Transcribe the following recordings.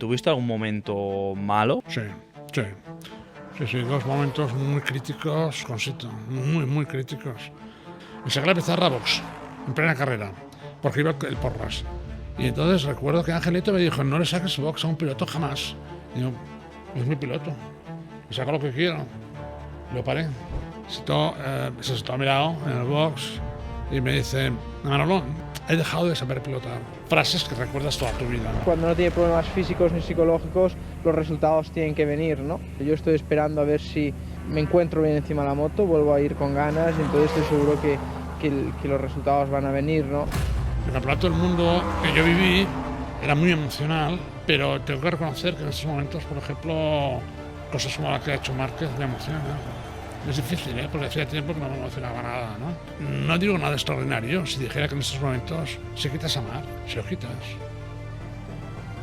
¿Tuviste algún momento malo? Sí, sí. Sí, dos momentos muy críticos con Sito, muy críticos. Me saqué la pizarra box, en plena carrera, porque iba el porras. Y entonces recuerdo que Angelito me dijo, no le saques box a un piloto jamás. Y yo, es mi piloto, me saco lo que quiero. Lo paré. Sito se está mirado en el box y me dice, Manolo, he dejado de saber pilotar. Frases que recuerdas toda tu vida, ¿no? Cuando no tiene problemas físicos ni psicológicos, los resultados tienen que venir, ¿no? Yo estoy esperando a ver si me encuentro bien encima de la moto, vuelvo a ir con ganas y entonces estoy seguro que los resultados van a venir, ¿no? El campeonato del mundo que yo viví era muy emocional, pero tengo que reconocer que en estos momentos, por ejemplo, cosas como la que ha hecho Márquez me emocionan. Es difícil, porque hacía tiempo que no me emocionaba nada, ¿no? No digo nada extraordinario si dijera que en estos momentos se quitas a Mar, se lo quitas.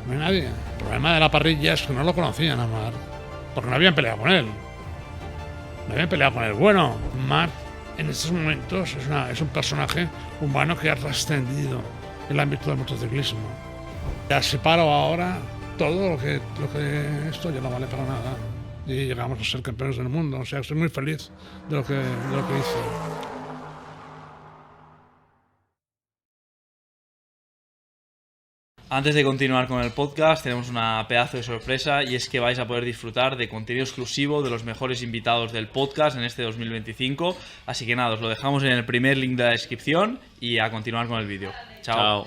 No hay nadie. El problema de la parrilla es que no lo conocían a Mar, porque no habían peleado con él. No habían peleado con él. Bueno, Mar en estos momentos es un personaje humano que ha trascendido el ámbito del motociclismo. Ya separo ahora todo lo que esto ya no vale para nada. Y llegamos a ser campeones del mundo. O sea, estoy muy feliz de lo que hice. Antes de continuar con el podcast, tenemos una pedazo de sorpresa y es que vais a poder disfrutar de contenido exclusivo de los mejores invitados del podcast en este 2025. Así que nada, os lo dejamos en el primer link de la descripción y a continuar con el vídeo. Chao.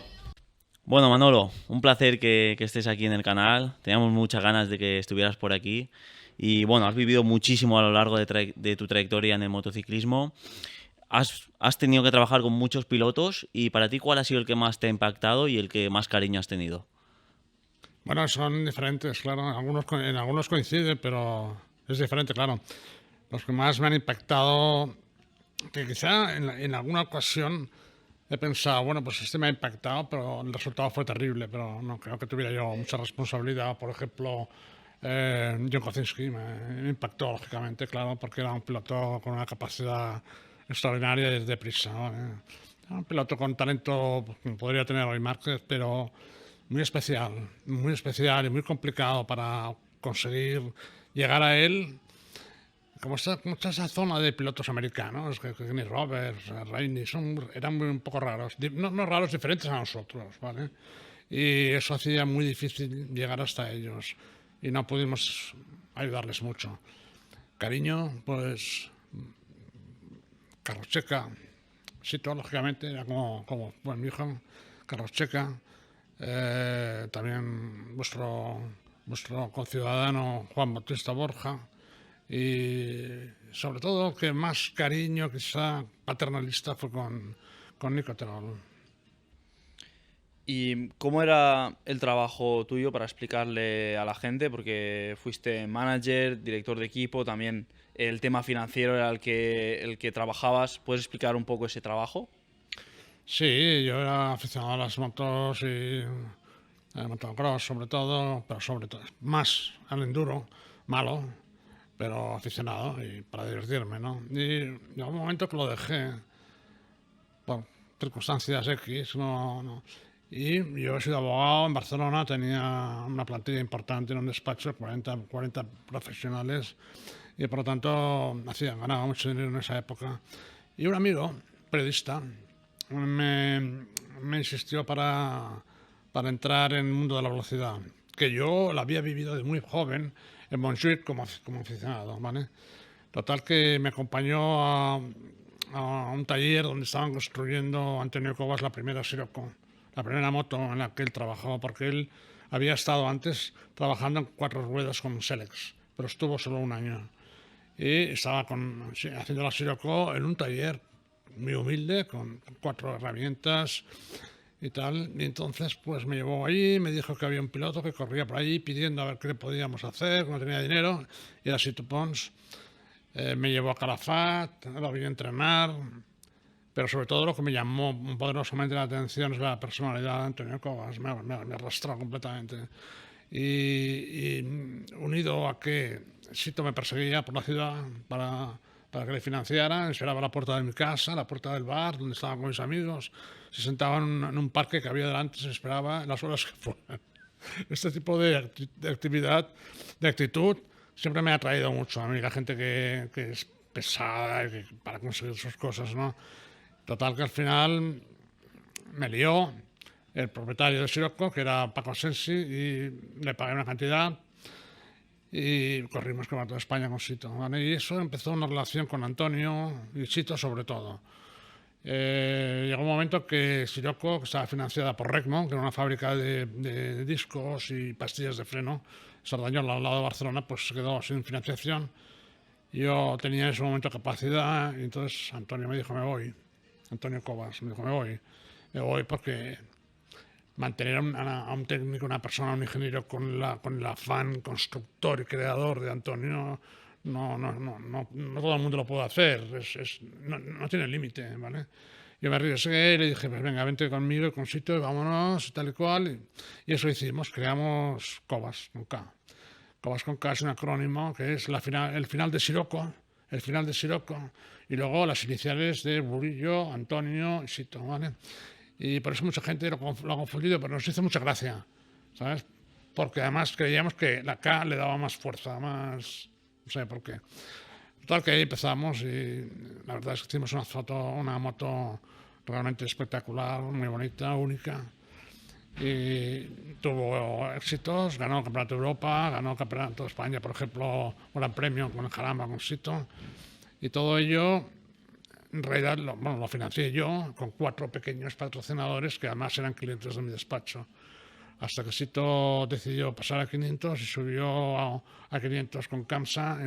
Bueno, Manolo, un placer que estés aquí en el canal. Teníamos muchas ganas de que estuvieras por aquí. Y bueno, has vivido muchísimo a lo largo de tu trayectoria en el motociclismo. Has tenido que trabajar con muchos pilotos y para ti, ¿cuál ha sido el que más te ha impactado y el que más cariño has tenido? Bueno, son diferentes, claro. En algunos coincide, pero es diferente, claro. Los que más me han impactado, que quizá en alguna ocasión he pensado, bueno, pues este me ha impactado, pero el resultado fue terrible, pero no creo que tuviera yo mucha responsabilidad. Por ejemplo, John Kocinski me impactó, lógicamente, claro, porque era un piloto con una capacidad extraordinaria y desde prisa, ¿vale? Un piloto con talento como podría tener hoy Márquez, pero muy especial y muy complicado para conseguir llegar a él. Como está esa zona de pilotos americanos, que Kenny Roberts, Rainey, eran un poco raros, no raros, diferentes a nosotros, ¿vale? Y eso hacía muy difícil llegar hasta ellos y no pudimos ayudarles mucho. Cariño, pues Carlos Checa, Sito, lógicamente, era como mi hijo, Carlos Checa, también vuestro conciudadano Juan Bautista Borja, y sobre todo que más cariño, quizá paternalista, fue con Nico Terol. ¿Y cómo era el trabajo tuyo para explicarle a la gente? Porque fuiste manager, director de equipo, también el tema financiero era el que trabajabas. ¿Puedes explicar un poco ese trabajo? Sí, yo era aficionado a las motos y al motocross sobre todo, pero sobre todo más al enduro, malo, pero aficionado y para divertirme, ¿no? Y llegó un momento que lo dejé por circunstancias X, no. Y yo he sido abogado en Barcelona, tenía una plantilla importante en un despacho de 40 profesionales y por lo tanto ganaba mucho dinero en esa época. Y un amigo, periodista, me insistió para entrar en el mundo de la velocidad, que yo la había vivido de muy joven en Montjuic como aficionado, ¿vale? Total que me acompañó a un taller donde estaban construyendo Antonio Cobas la primera Sirocco, la primera moto en la que él trabajó, porque él había estado antes trabajando en 4 ruedas con Selex, pero estuvo solo un año. Y estaba haciendo la Sirocco en un taller muy humilde, con 4 herramientas y tal. Y entonces pues me llevó allí, me dijo que había un piloto que corría por allí pidiendo a ver qué podíamos hacer, que no tenía dinero, y era Sito Pons. Me llevó a Calafat, lo vi entrenar, pero sobre todo lo que me llamó poderosamente la atención es la personalidad de Antonio Cobas, me arrastró completamente. Y unido a que Sito me perseguía por la ciudad para que le financiara, esperaba a la puerta de mi casa, a la puerta del bar, donde estaba con mis amigos, se sentaba en un parque que había delante, se esperaba las horas que fueran. este tipo de actividad, de actitud, siempre me ha atraído mucho a mí, la gente que es pesada para conseguir sus cosas, ¿no? Total que al final me lió el propietario de Sirocco, que era Paco Asensi, y le pagué una cantidad y corrimos con toda España con Sito, ¿vale? Y eso empezó una relación con Antonio y Sito sobre todo. Llegó un momento que Sirocco, que estaba financiada por Recmo, que era una fábrica de discos y pastillas de freno, Sardañola, al lado de Barcelona, pues se quedó sin financiación. Yo tenía en ese momento capacidad y entonces Antonio me dijo, me voy. Antonio Cobas me dijo, me voy. Me voy porque mantener a un técnico, una persona, un ingeniero con el afán constructor y creador de Antonio, no todo el mundo lo puede hacer, no tiene límite, ¿vale? Yo me arriesgué y le dije, pues venga, vente conmigo, con Sito, y vámonos, tal y cual. Y eso hicimos, creamos Cobas con K. Cobas con K es un acrónimo que es el final de Sirocco, el final de Sirocco, y luego las iniciales de Burillo, Antonio y Sito, ¿vale? Y por eso mucha gente lo ha confundido, pero nos hizo mucha gracia, ¿sabes? Porque además creíamos que la K le daba más fuerza, más... no sé por qué. Total que ahí empezamos y la verdad es que hicimos una moto realmente espectacular, muy bonita, única. Y tuvo éxitos, ganó el Campeonato de Europa, ganó el Campeonato de España, por ejemplo, un Gran Premio con el Jarama, con Sito. Y todo ello, en realidad, lo financié yo con 4 pequeños patrocinadores que además eran clientes de mi despacho. Hasta que Sito decidió pasar a 500 y subió a 500 con Kamsa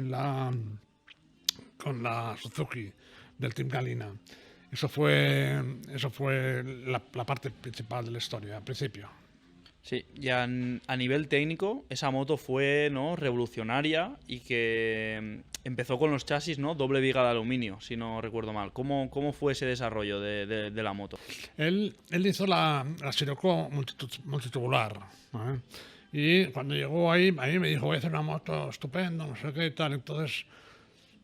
con la Suzuki del Team Galina. Eso fue la parte principal de la historia, al principio. Sí, y a nivel técnico, esa moto fue, ¿no?, revolucionaria y que empezó con los chasis, ¿no?, doble viga de aluminio, si no recuerdo mal. ¿Cómo fue ese desarrollo de la moto? Él hizo la Sirocco multitubular, ¿eh? Y cuando llegó ahí, a mí me dijo, voy a hacer una moto estupenda, no sé qué y tal. Entonces,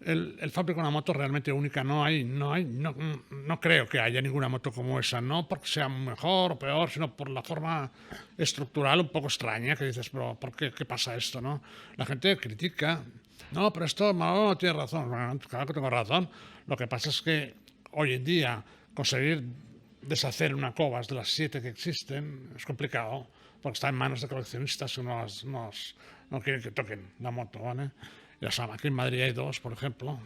él fabricó una moto realmente única. No creo que haya ninguna moto como esa, no porque sea mejor o peor, sino por la forma estructural un poco extraña, que dices, pero ¿por qué pasa esto, no? La gente critica, no, pero esto no tiene razón. Bueno, claro que tengo razón. Lo que pasa es que hoy en día conseguir deshacer una Cobas de las 7 que existen es complicado, porque está en manos de coleccionistas que no quieren que toquen la moto, ¿vale? Ya saben, aquí en Madrid hay 2, por ejemplo.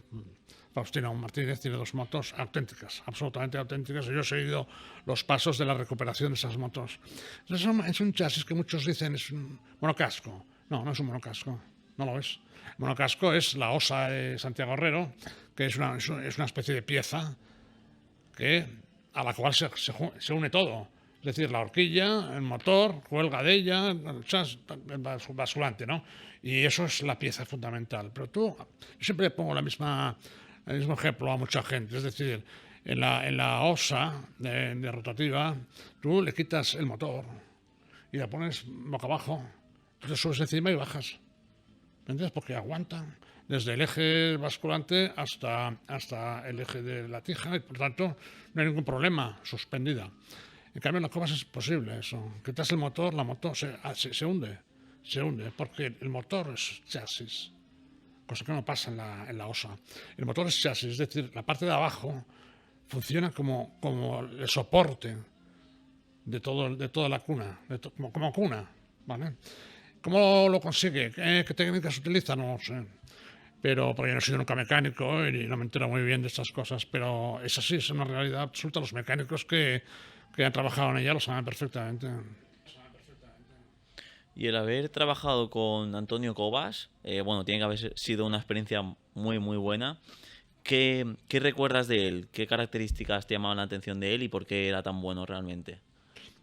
Faustino Martínez tiene 2 motos auténticas, absolutamente auténticas. Y yo he seguido los pasos de la recuperación de esas motos. Entonces, es un chasis que muchos dicen es un monocasco. No es un monocasco, no lo es. El monocasco es la osa de Santiago Herrero, que es una especie de pieza a la cual se une todo. Es decir, la horquilla, el motor, cuelga de ella, el basculante, ¿no? Y eso es la pieza fundamental. Pero yo siempre pongo el mismo ejemplo a mucha gente. Es decir, en la osa de rotativa, tú le quitas el motor y la pones boca abajo, te subes encima y bajas. ¿Entiendes? Porque aguanta desde el eje basculante hasta el eje de la tija y por tanto no hay ningún problema, suspendida. En cambio en las Cobas es posible eso. Quitas el motor, la moto se hunde, porque el motor es chasis, cosa que no pasa en la osa. El motor es chasis, es decir, la parte de abajo funciona como el soporte de toda la cuna, como cuna, ¿vale? ¿Cómo lo consigue? ¿Qué técnicas utiliza? No lo sé. Porque yo no he sido nunca mecánico y no me entero muy bien de estas cosas, pero es así, es una realidad absoluta. Los mecánicos que han trabajado en ella lo saben perfectamente. Y el haber trabajado con Antonio Cobas, tiene que haber sido una experiencia muy, muy buena. ¿Qué recuerdas de él? ¿Qué características te llamaban la atención de él y por qué era tan bueno realmente?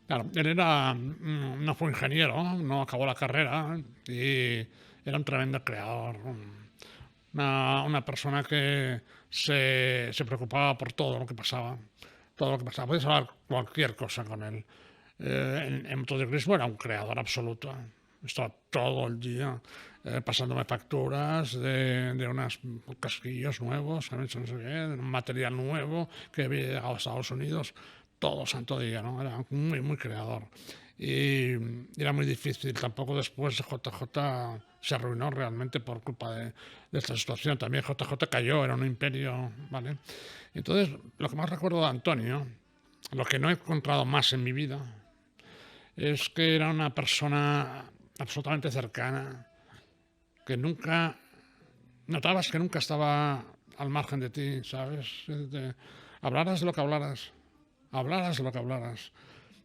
Claro, él no fue ingeniero, no acabó la carrera y era un tremendo creador. Una persona que se preocupaba por todo lo que pasaba. Podías hablar cualquier cosa con él. En motociclismo era un creador absoluto. Estaba todo el día pasándome facturas de unos casquillos nuevos, no sé qué, de un material nuevo que había llegado a Estados Unidos. Todo santo día, ¿no? Era muy, muy creador. y era muy difícil. Tampoco después JJ se arruinó realmente por culpa de esta situación. También JJ cayó, era un imperio, ¿vale? Entonces, lo que más recuerdo de Antonio, lo que no he encontrado más en mi vida, es que era una persona absolutamente cercana, que nunca, notabas que nunca estaba al margen de ti, ¿sabes? Hablaras de lo que hablaras, hablaras de lo que hablaras,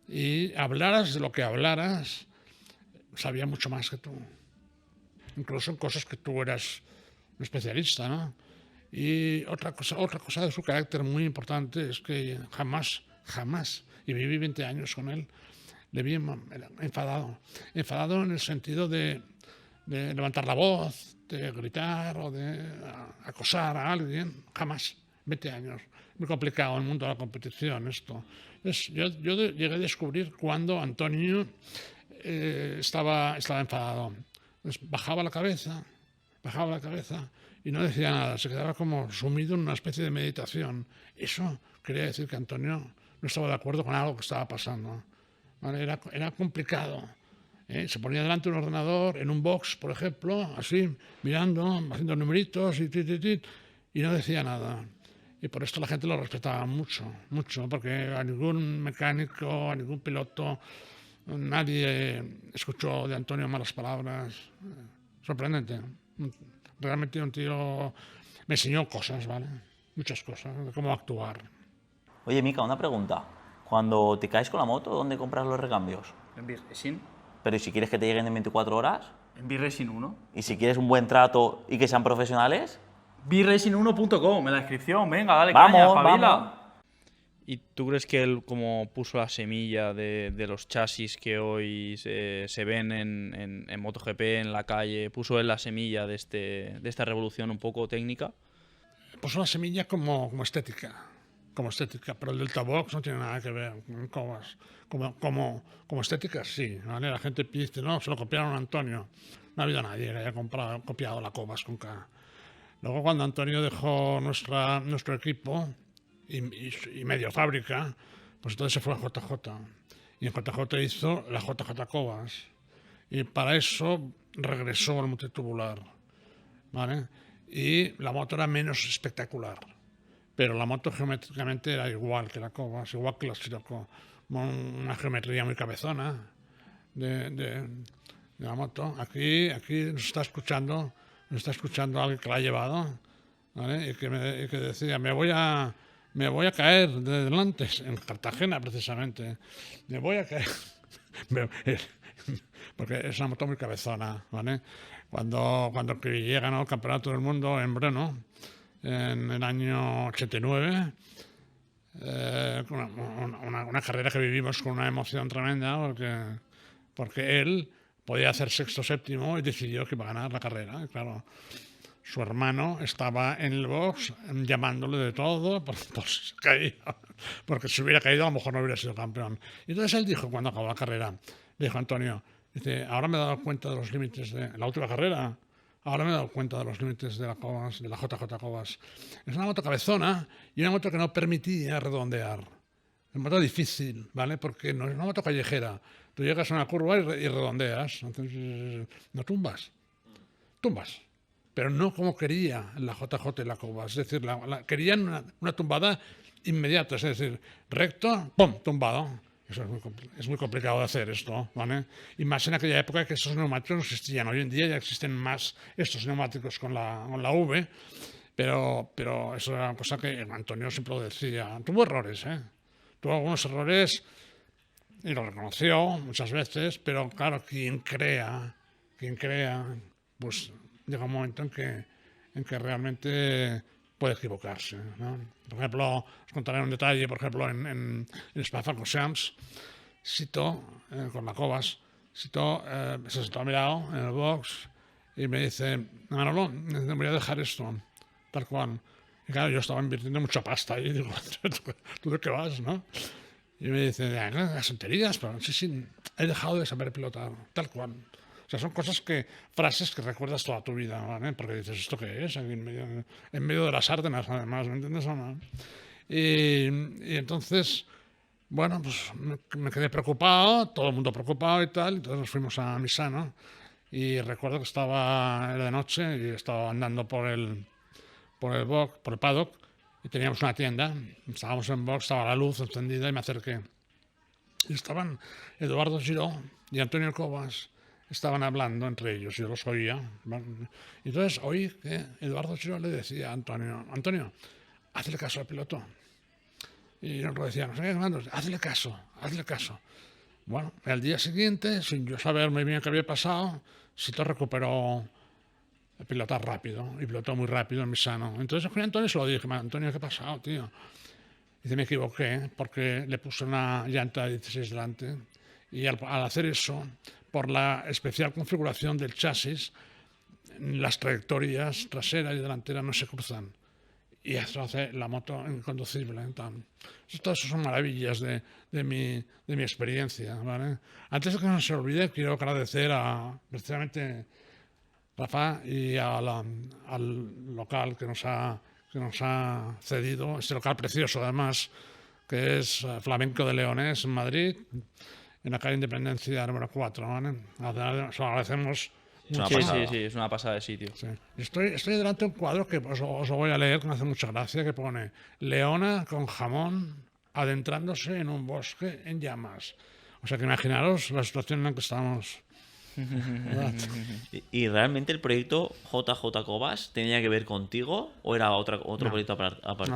y hablaras de lo que hablaras, sabía mucho más que tú, incluso en cosas que tú eras un especialista, ¿no? Y otra cosa de su carácter muy importante es que jamás, y viví 20 años con él, le vi enfadado en el sentido de levantar la voz, de gritar o de acosar a alguien, jamás, 20 años. Muy complicado en el mundo de la competición esto. Yo llegué a descubrir cuando Antonio estaba enfadado. Entonces, bajaba la cabeza y no decía nada, se quedaba como sumido en una especie de meditación. Eso quería decir que Antonio no estaba de acuerdo con algo que estaba pasando. ¿Vale? Era complicado. Se ponía delante de un ordenador, en un box, por ejemplo, así, mirando, haciendo numeritos y no decía nada. Y por esto la gente lo respetaba mucho, porque a ningún mecánico, a ningún piloto, nadie escuchó de Antonio malas palabras. Sorprendente. Realmente un tío me enseñó cosas, ¿vale? Muchas cosas, de cómo actuar. Oye, Mika, una pregunta. Cuando te caes con la moto, ¿dónde compras los recambios? En B-Racing. Pero ¿y si quieres que te lleguen en 24 horas? En B-Racing 1. ¿Y si quieres un buen trato y que sean profesionales? B-Racing1.com, en la descripción. Venga, dale Vamos, caña, espabila. vamos. ¿Y tú crees que él, como puso la semilla de los chasis que hoy se ven en MotoGP, en la calle, puso él la semilla de esta revolución un poco técnica? Puso la semilla como estética, pero el Delta Box no tiene nada que ver con Cobas. Como estética, sí, ¿vale? La gente dice, no, se lo copiaron a Antonio. No ha habido nadie que haya copiado la Cobas con K. Luego, cuando Antonio dejó nuestro equipo y medio fábrica, pues entonces se fue a JJ. Y en JJ hizo la JJ Cobas. Y para eso regresó al multitubular, ¿vale? Y la moto era menos espectacular. Pero la moto geométricamente era igual que la Cobas, igual que la Scirocco. Una geometría muy cabezona de la moto. Aquí nos está escuchando alguien que la ha llevado, ¿vale? Y que decía, me voy a caer de delante, en Cartagena precisamente. Me voy a caer. Porque es una moto muy cabezona, ¿vale? Cuando Cribillet ganó el campeonato del mundo en Brno, en el año 89, una carrera que vivimos con una emoción tremenda, porque él podía hacer sexto, séptimo y decidió que iba a ganar la carrera. Y claro, su hermano estaba en el box llamándole de todo por si se caía, porque si hubiera caído a lo mejor no hubiera sido campeón. Y entonces él dijo, cuando acabó la carrera, dijo Antonio, dice, ahora me he dado cuenta de los límites de la última carrera. Ahora me he dado cuenta de los límites de la Cobas, de la JJ Cobas. Es una moto cabezona y una moto que no permitía redondear. Es una moto difícil, ¿vale? Porque no es una moto callejera. Tú llegas a una curva y redondeas. Entonces, no tumbas. Tumbas. Pero no como quería la JJ y la Cobas. Es decir, querían una tumbada inmediata. Es decir, recto, ¡pum!, tumbado. Eso es muy complicado de hacer esto, ¿vale? Y más en aquella época que estos neumáticos no existían. Hoy en día ya existen más estos neumáticos con la V, pero eso era una cosa que Antonio siempre lo decía. Tuvo errores, ¿eh? Tuvo algunos errores y lo reconoció muchas veces, pero claro, quien crea, pues llega un momento en que realmente puede equivocarse, ¿no? Por ejemplo, os contaré un detalle, por ejemplo, en Spa-Francorchamps, Sito, con la Cobas, Sito se sentó a mi lado en el box y me dice, Manolo, me voy a dejar esto, tal cual. Y claro, yo estaba invirtiendo mucha pasta y digo, ¿tú de qué vas, no? Y me dice, las tonterías, pero sí, he dejado de saber pilotar, tal cual. O sea, son frases que recuerdas toda tu vida, ¿vale? Porque dices, ¿esto qué es? Aquí en medio de las Ardenas, además, ¿me entiendes o no? Y entonces, Bueno, pues me quedé preocupado, todo el mundo preocupado y tal, entonces nos fuimos a Misano y recuerdo que era de noche y estaba andando por el paddock y teníamos una tienda, estábamos en box, estaba la luz encendida y me acerqué. Y estaban Eduardo Giró y Antonio Cobas, estaban hablando entre ellos, yo los oía. Y entonces oí que Eduardo Giró le decía a Antonio, hazle caso al piloto. Y nosotros decíamos, hazle caso. Bueno, al día siguiente, sin yo saber muy bien qué había pasado, Sito recuperó pilotar rápido, y pilotó muy rápido en Misano. Entonces a Antonio se lo dije, Antonio, ¿qué ha pasado, tío? Dice, me equivoqué, porque le puse una llanta de 16 delante, y al hacer eso, por la especial configuración del chasis, las trayectorias trasera y delantera no se cruzan. Y eso hace la moto inconducible. Todas eso son maravillas de mi experiencia, ¿vale? Antes de que no se olvide, quiero agradecer a precisamente Rafa y al local que nos ha cedido, este local precioso además, que es Flamenco de Leones, en Madrid, en la calle Independencia número 4, ¿vale? Os agradecemos. Sí, es una pasada de sitio. Sí. Estoy delante de un cuadro que os lo voy a leer, que me hace mucha gracia, que pone Leona con jamón adentrándose en un bosque en llamas. O sea que imaginaros la situación en la que estamos. ¿Y realmente el proyecto JJ Cobas tenía que ver contigo o era otro proyecto aparte?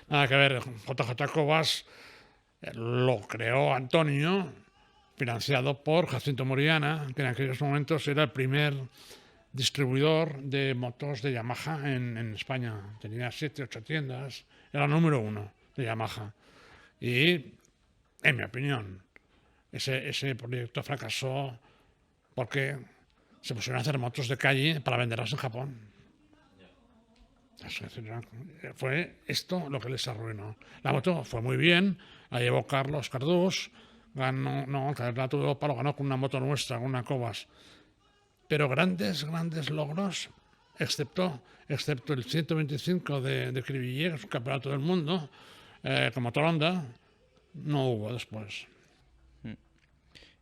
Nada que ver. JJ Cobas lo creó Antonio, financiado por Jacinto Moriana, que en aquellos momentos era el primer distribuidor de motos de Yamaha en España. Tenía 7, 8 tiendas, era el número 1 de Yamaha. Y, en mi opinión, ese proyecto fracasó porque se pusieron a hacer motos de calle para venderlas en Japón. Fue esto lo que les arruinó. La moto fue muy bien, la llevó Carlos Cardús, ganó el Campeonato de Europa, lo ganó con una moto nuestra, con una Cobas. Pero grandes logros, excepto el 125 de Cribillé, que es un campeonato del mundo, con motor Honda, no hubo después.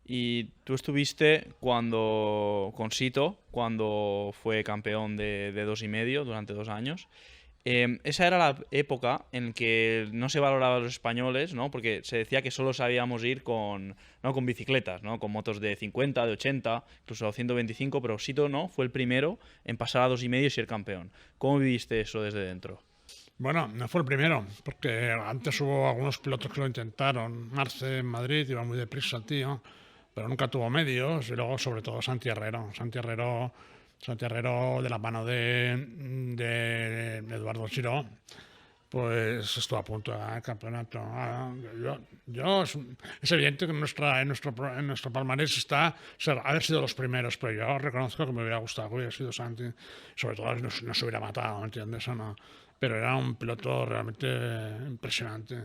Y tú estuviste con Sito, cuando fue campeón de 2,5 durante 2 años. Esa era la época en que no se valoraba a los españoles, ¿no? Porque se decía que solo sabíamos ir con bicicletas, ¿no? Con motos de 50, de 80, incluso 125, pero Sito no, fue el primero en pasar a 2,5 y ser campeón. ¿Cómo viviste eso desde dentro? Bueno, no fue el primero, porque antes hubo algunos pilotos que lo intentaron. Marce en Madrid iba muy deprisa el tío, pero nunca tuvo medios. Y luego, sobre todo, Santi Herrero de la mano de Eduardo Giró, pues estuvo a punto de ganar el campeonato. Es evidente que en nuestro palmarés está haber sido los primeros, pero yo reconozco que me hubiera gustado que hubiera sido Santi. Sobre todo no se hubiera matado, ¿me entiendes? O no. Pero era un piloto realmente impresionante.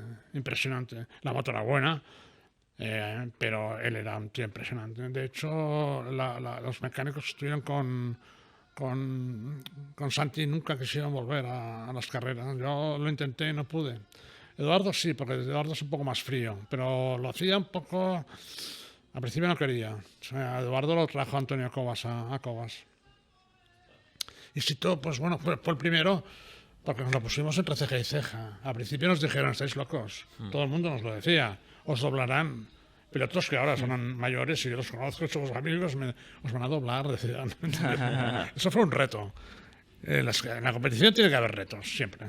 La moto era buena, pero él era un tío impresionante. De hecho, los mecánicos que estuvieron con Santi nunca quisieron volver a las carreras. Yo lo intenté y no pude. Eduardo sí, porque Eduardo es un poco más frío, pero lo hacía un poco... Al principio no quería. O sea, Eduardo lo trajo Antonio Cobas a Cobas. Y Sito, pues bueno, fue el primero, porque nos lo pusimos entre ceja y ceja. Al principio nos dijeron, estáis locos. Todo el mundo nos lo decía. Os doblarán. Pilotos que ahora son mayores y yo los conozco, somos amigos, os van a doblar, decían. Eso fue un reto. En la competición tiene que haber retos, siempre.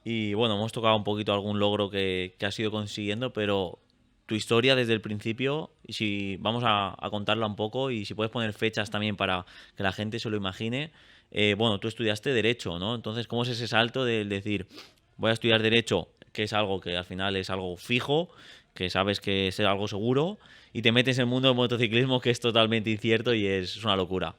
Y bueno, hemos tocado un poquito algún logro que has ido consiguiendo, pero tu historia desde el principio, y si vamos a contarla un poco, y si puedes poner fechas también para que la gente se lo imagine. Bueno, tú estudiaste Derecho, ¿no? Entonces, ¿cómo es ese salto de decir, voy a estudiar Derecho, que es algo que al final es algo fijo, que sabes que es algo seguro, y te metes en el mundo del motociclismo, que es totalmente incierto y es una locura?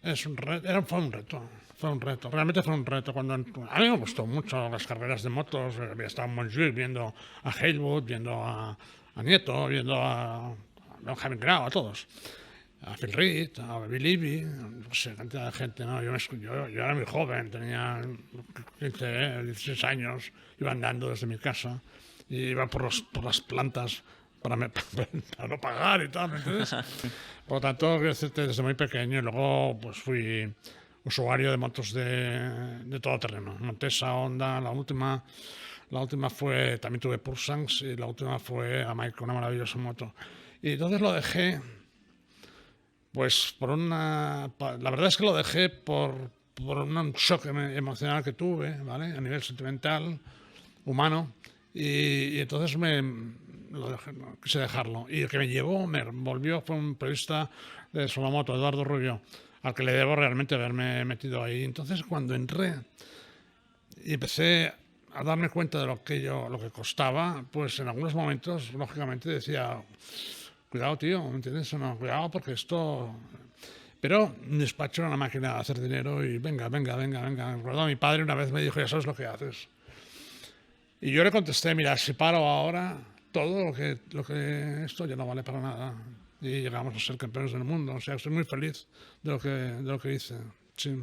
Fue un reto, realmente fue un reto. A mí me gustó mucho las carreras de motos. Había estado en Montjuic viendo a Haywood, viendo a Nieto, viendo a Javier Grau, a todos. A Phil Reed, a Billy Levy, no sé, cantidad de gente, ¿no? Yo era muy joven, tenía 15, 16 años, iba andando desde mi casa. y iba por las plantas para no pagar y tal, ¿me entiendes? Por lo tanto, quiero decirte, desde muy pequeño, y luego pues fui usuario de motos de todo terreno. Montesa, Honda, la última fue, también tuve Pulsars, y la última fue Amaico, una maravillosa moto. Y entonces lo dejé, pues la verdad es que lo dejé por un shock emocional que tuve, ¿vale? A nivel sentimental, humano, y entonces quise dejarlo. Y el que me volvió fue un periodista de Solomoto, Eduardo Rubio, al que le debo realmente haberme metido ahí. Entonces, cuando entré y empecé a darme cuenta de lo que costaba, pues en algunos momentos, lógicamente, decía, cuidado, tío, ¿me entiendes? No, cuidado, porque esto... Pero mi despacho era una máquina de hacer dinero y venga. Recuerdo, mi padre una vez me dijo, ya sabes lo que haces. Y yo le contesté, mira, si paro ahora, todo lo que esto ya no vale para nada. Y llegamos a ser campeones del mundo. O sea, estoy muy feliz de lo que hice. Sí.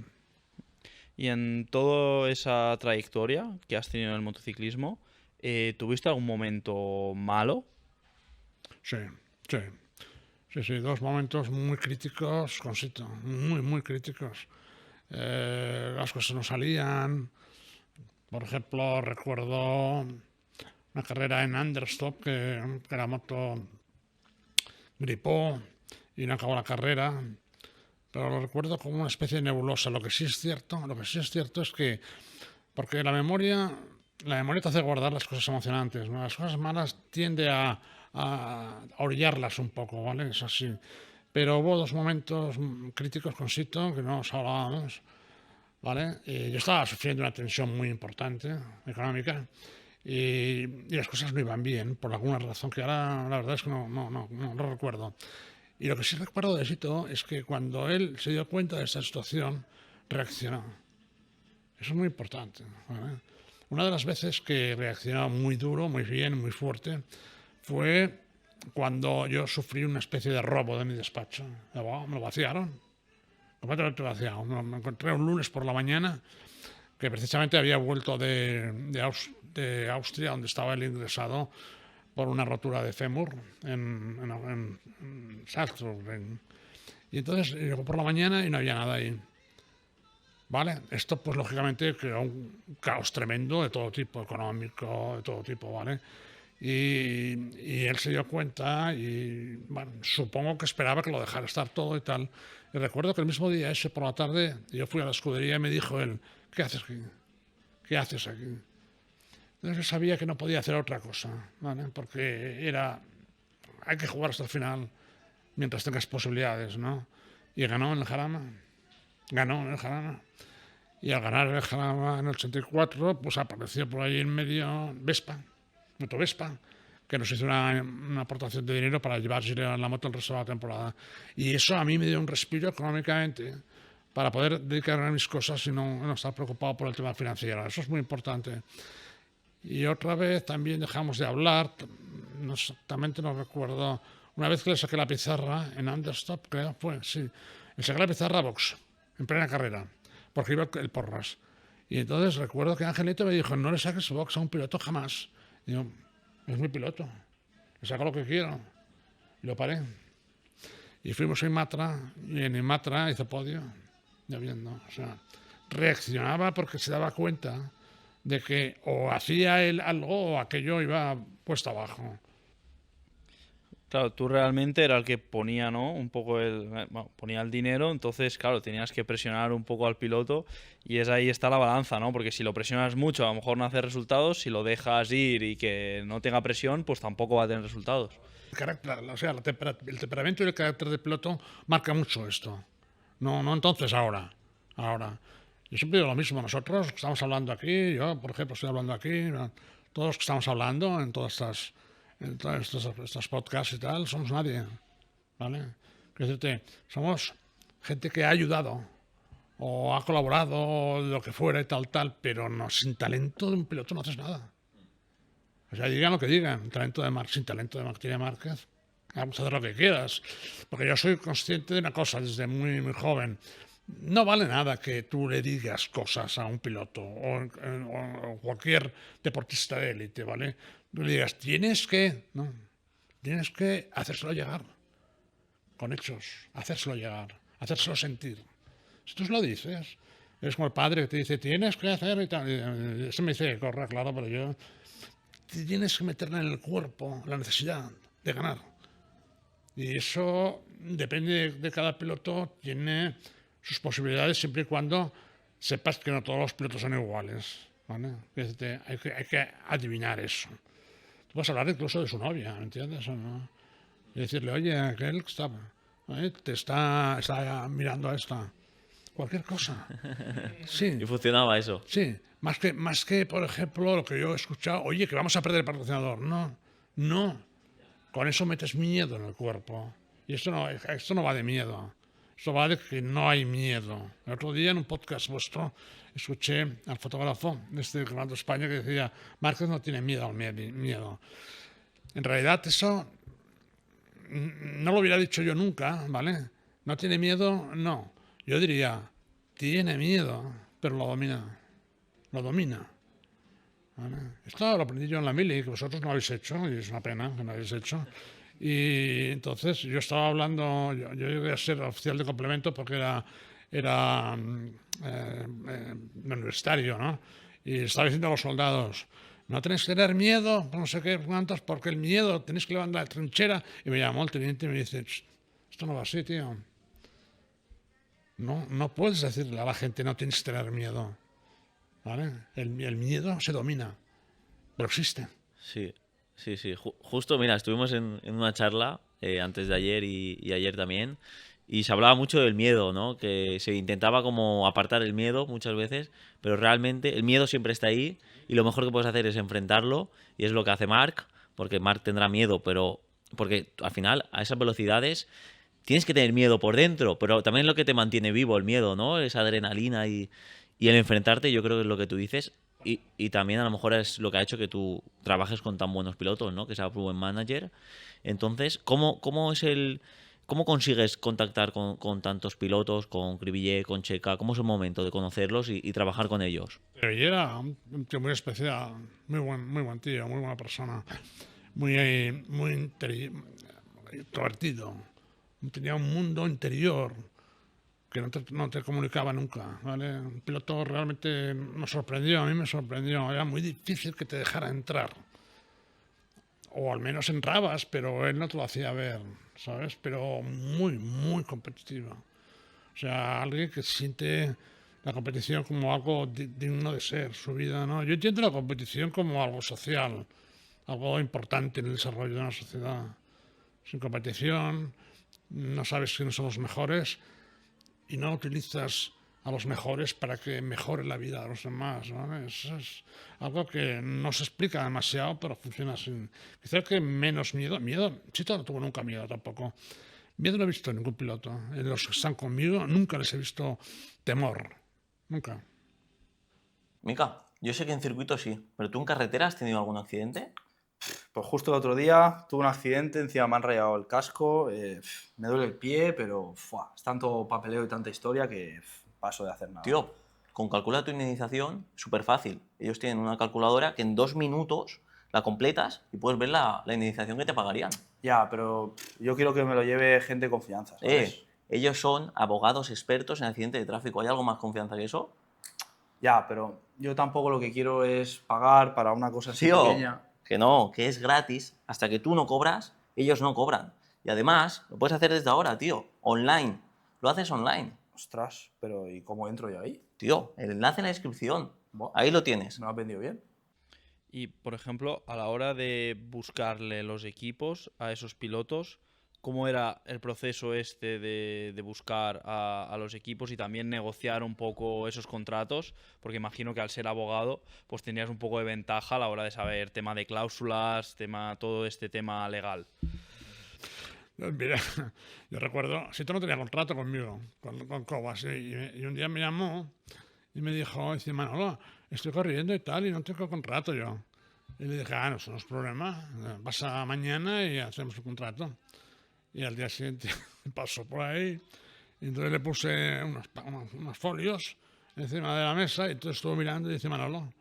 Y en toda esa trayectoria que has tenido en el motociclismo, ¿tuviste algún momento malo? Sí. 2 momentos muy críticos con Sito, muy críticos. Las cosas no salían. Por ejemplo, recuerdo una carrera en Anderstop que la moto gripó y no acabó la carrera, pero lo recuerdo como una especie de nebulosa. Lo que sí es cierto es que, porque la memoria te hace guardar las cosas emocionantes, ¿no? Las cosas malas tiende a orillarlas un poco, ¿vale? Es así. Pero hubo 2 momentos críticos con Sito que no nos hablábamos, ¿vale? Y yo estaba sufriendo una tensión muy importante, económica, y las cosas no iban bien, por alguna razón que ahora la verdad es que no recuerdo. Y lo que sí recuerdo de Sito es que cuando él se dio cuenta de esta situación, reaccionó. Eso es muy importante, ¿vale? Una de las veces que reaccionó muy duro, muy bien, muy fuerte, fue cuando yo sufrí una especie de robo de mi despacho. Me lo vaciaron, completamente vaciado. Me encontré un lunes por la mañana, que precisamente había vuelto de Austria, donde estaba él ingresado por una rotura de fémur en Salzburg. Y entonces llegó por la mañana y no había nada ahí. ¿Vale? Esto, pues lógicamente, creó un caos tremendo de todo tipo, económico, de todo tipo, ¿vale? Y él se dio cuenta y, bueno, supongo que esperaba que lo dejara estar todo y tal. Y recuerdo que el mismo día ese, por la tarde, yo fui a la escudería y me dijo él, ¿qué haces aquí? ¿Qué haces aquí? Entonces yo sabía que no podía hacer otra cosa, ¿vale? Porque hay que jugar hasta el final mientras tengas posibilidades, ¿no? Y ganó en el Jarama. Y al ganar el Jarama en el 84, pues apareció por ahí en medio Moto Vespa, que nos hizo una aportación de dinero para llevarse la moto el resto de la temporada. Y eso a mí me dio un respiro económicamente para poder dedicarme a mis cosas y no estar preocupado por el tema financiero. Eso es muy importante. Y otra vez también dejamos de hablar, exactamente no recuerdo, una vez que le saqué la pizarra en Understop, creo fue, sí, le saqué la pizarra a Vox, en plena carrera, porque iba el Porras. Y entonces recuerdo que Angelito me dijo, no le saques Vox a un piloto jamás. Y yo, es mi piloto, le saco lo que quiero. Y lo paré. Y fuimos a Imatra, y en Imatra hizo podio, ya viendo. O sea, reaccionaba porque se daba cuenta de que o hacía él algo o aquello iba puesto abajo. Claro, tú realmente era el que ponía, ¿no? Un poco ponía el dinero, entonces, claro, tenías que presionar un poco al piloto y ahí está la balanza, ¿no? Porque si lo presionas mucho, a lo mejor no hace resultados, si lo dejas ir y que no tenga presión, pues tampoco va a tener resultados. El carácter, o sea, el temperamento y el carácter del piloto marca mucho esto. No entonces, ahora. Yo siempre digo lo mismo, nosotros que estamos hablando aquí, yo, por ejemplo, estoy hablando aquí, todos los que estamos hablando en todas estos podcasts y tal, somos nadie, ¿vale? Quiero decirte, somos gente que ha ayudado o ha colaborado o lo que fuera y tal, pero no, sin talento de un piloto no haces nada. O sea, digan lo que digan, sin talento de Martínez Márquez, vamos a hacer lo que quieras. Porque yo soy consciente de una cosa desde muy, muy joven. no vale nada que tú le digas cosas a un piloto o cualquier deportista de élite, ¿vale? Tú le digas, tienes que hacérselo llegar, con hechos, hacérselo llegar, hacérselo sentir. Si tú se lo dices, es como el padre que te dice, tienes que hacer y tal. Eso me dice, corre, claro, pero yo... Tienes que meterle en el cuerpo la necesidad de ganar. Y eso depende de cada piloto, tiene sus posibilidades siempre y cuando sepas que no todos los pilotos son iguales, ¿vale? Hay que adivinar eso. Tú vas a hablar incluso de su novia, ¿me entiendes? ¿O no? Y decirle, oye, aquel te está mirando a esta. Cualquier cosa. Sí. Y funcionaba eso. Sí. Más que, por ejemplo, lo que yo he escuchado, oye, que vamos a perder el patrocinador. No. Con eso metes miedo en el cuerpo. Y esto no va de miedo. Esto va de que no hay miedo. El otro día en un podcast vuestro escuché al fotógrafo de este Campeonato de España que decía, Márquez no tiene miedo al miedo. En realidad eso no lo hubiera dicho yo nunca, ¿vale? ¿No tiene miedo? No. Yo diría, tiene miedo, pero lo domina. Lo domina. ¿Vale? Esto lo aprendí yo en la mili, que vosotros no habéis hecho, y es una pena que no habéis hecho. Y entonces yo estaba hablando, yo llegué a ser oficial de complemento porque era universitario, ¿no? Y estaba diciendo a los soldados, no tenéis que tener miedo, no sé qué, cuántos, porque el miedo, tenéis que levantar la trinchera. Y me llamó el teniente y me dice, esto no va así, tío. No puedes decirle a la gente, no tienes que tener miedo. ¿Vale? El miedo se domina, pero existe. Sí. Justo, mira, estuvimos en una charla antes de ayer y ayer también, y se hablaba mucho del miedo, ¿no? Que se intentaba como apartar el miedo muchas veces, pero realmente el miedo siempre está ahí y lo mejor que puedes hacer es enfrentarlo, y es lo que hace Marc, porque Marc tendrá miedo, pero porque al final a esas velocidades tienes que tener miedo por dentro, pero también es lo que te mantiene vivo el miedo, ¿no? Esa adrenalina y el enfrentarte, yo creo que es lo que tú dices. Y también a lo mejor es lo que ha hecho que tú trabajes con tan buenos pilotos, ¿no? Que seas buen manager. Entonces, ¿cómo consigues contactar con tantos pilotos, con Cribillé, con Checa? ¿Cómo es el momento de conocerlos y trabajar con ellos? Pero ella era un tío muy especial, muy buen tío, muy buena persona, muy introvertido. Tenía un mundo interior que no te comunicaba nunca, ¿vale? Un piloto realmente nos sorprendió, a mí me sorprendió. Era muy difícil que te dejara entrar. O al menos entrabas, pero él no te lo hacía ver, ¿sabes? Pero muy competitivo. O sea, alguien que siente la competición como algo digno de ser, su vida, ¿no? Yo entiendo la competición como algo social, algo importante en el desarrollo de una sociedad. Sin competición, no sabes quiénes son los mejores y no utilizas a los mejores para que mejore la vida de los demás, ¿no? Eso es algo que no se explica demasiado, pero funciona así. Quizás que menos miedo. Chito no tuvo nunca miedo tampoco. Miedo no he visto en ningún piloto. En los que están conmigo nunca les he visto temor. Nunca. Mica, yo sé que en circuito sí, pero ¿tú en carretera has tenido algún accidente? Pues justo el otro día tuve un accidente, encima me han rayado el casco, me duele el pie, pero es tanto papeleo y tanta historia que paso de hacer nada. Tío, con calcula tu indemnización, súper fácil. Ellos tienen una calculadora que en 2 minutos la completas y puedes ver la indemnización que te pagarían. Ya, pero yo quiero que me lo lleve gente de confianza, ¿sabes? Ellos son abogados expertos en accidentes de tráfico. ¿Hay algo más confianza que eso? Ya, pero yo tampoco lo que quiero es pagar para una cosa así pequeña. Que no, que es gratis. Hasta que tú no cobras, ellos no cobran. Y además, lo puedes hacer desde ahora, tío. Online. Lo haces online. Ostras, pero ¿y cómo entro yo ahí? Tío, el enlace en la descripción. Ahí lo tienes. ¿Me lo has vendido bien? Y, por ejemplo, a la hora de buscarle los equipos a esos pilotos, ¿cómo era el proceso este de buscar a los equipos y también negociar un poco esos contratos? Porque imagino que al ser abogado, pues tenías un poco de ventaja a la hora de saber tema de cláusulas, todo este tema legal. Mira, yo recuerdo, Sito no tenía contrato conmigo, con Cobas, y un día me llamó y me dijo, dice, Manolo, estoy corriendo y tal, y no tengo contrato yo. Y le dije, no, eso no es problema, pasa mañana y hacemos el contrato. Y al día siguiente pasó por ahí Y entonces le puse unos folios encima de la mesa y entonces estuvo mirando y dice, Manolo,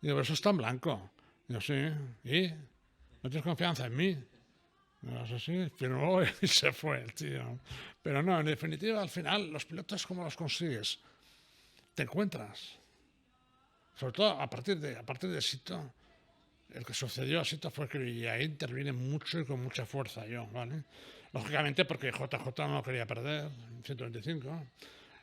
digo, pero eso está en blanco. Digo, sí, ¿y? ¿No tienes confianza en mí? Digo, sí, firmó y se fue el tío. Pero no, en definitiva, al final, los pilotos, ¿cómo los consigues? Te encuentras. Sobre todo a partir de Sito, el que sucedió a Sito fue que ahí interviene mucho y con mucha fuerza yo, ¿vale? Lógicamente porque JJ no quería perder, 125.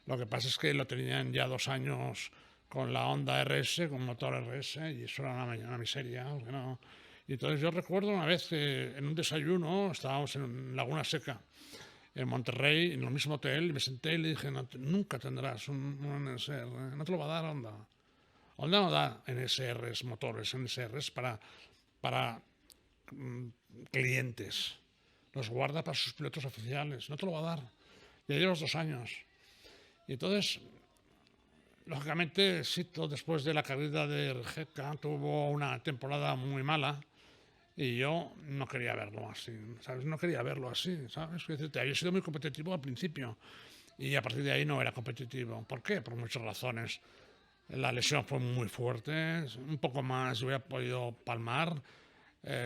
Lo que pasa es que lo tenían ya 2 años con la Honda RS, con motor RS, y eso era una miseria. ¿No? Y entonces yo recuerdo una vez que en un desayuno estábamos en Laguna Seca, en Monterrey, en el mismo hotel, y me senté y le dije, no, nunca tendrás un NSR, no te lo va a dar Honda. Honda no da NSRs, motores NSRs para clientes. Los guarda para sus pilotos oficiales. No te lo va a dar. Ya llevas 2 años. Y entonces, lógicamente, Sito, después de la carrera de Rijeka, tuvo una temporada muy mala. Y yo no quería verlo así, ¿sabes? No quería verlo así, ¿sabes? Había sido muy competitivo al principio. Y a partir de ahí no era competitivo. ¿Por qué? Por muchas razones. La lesión fue muy fuerte, un poco más hubiera podido palmar.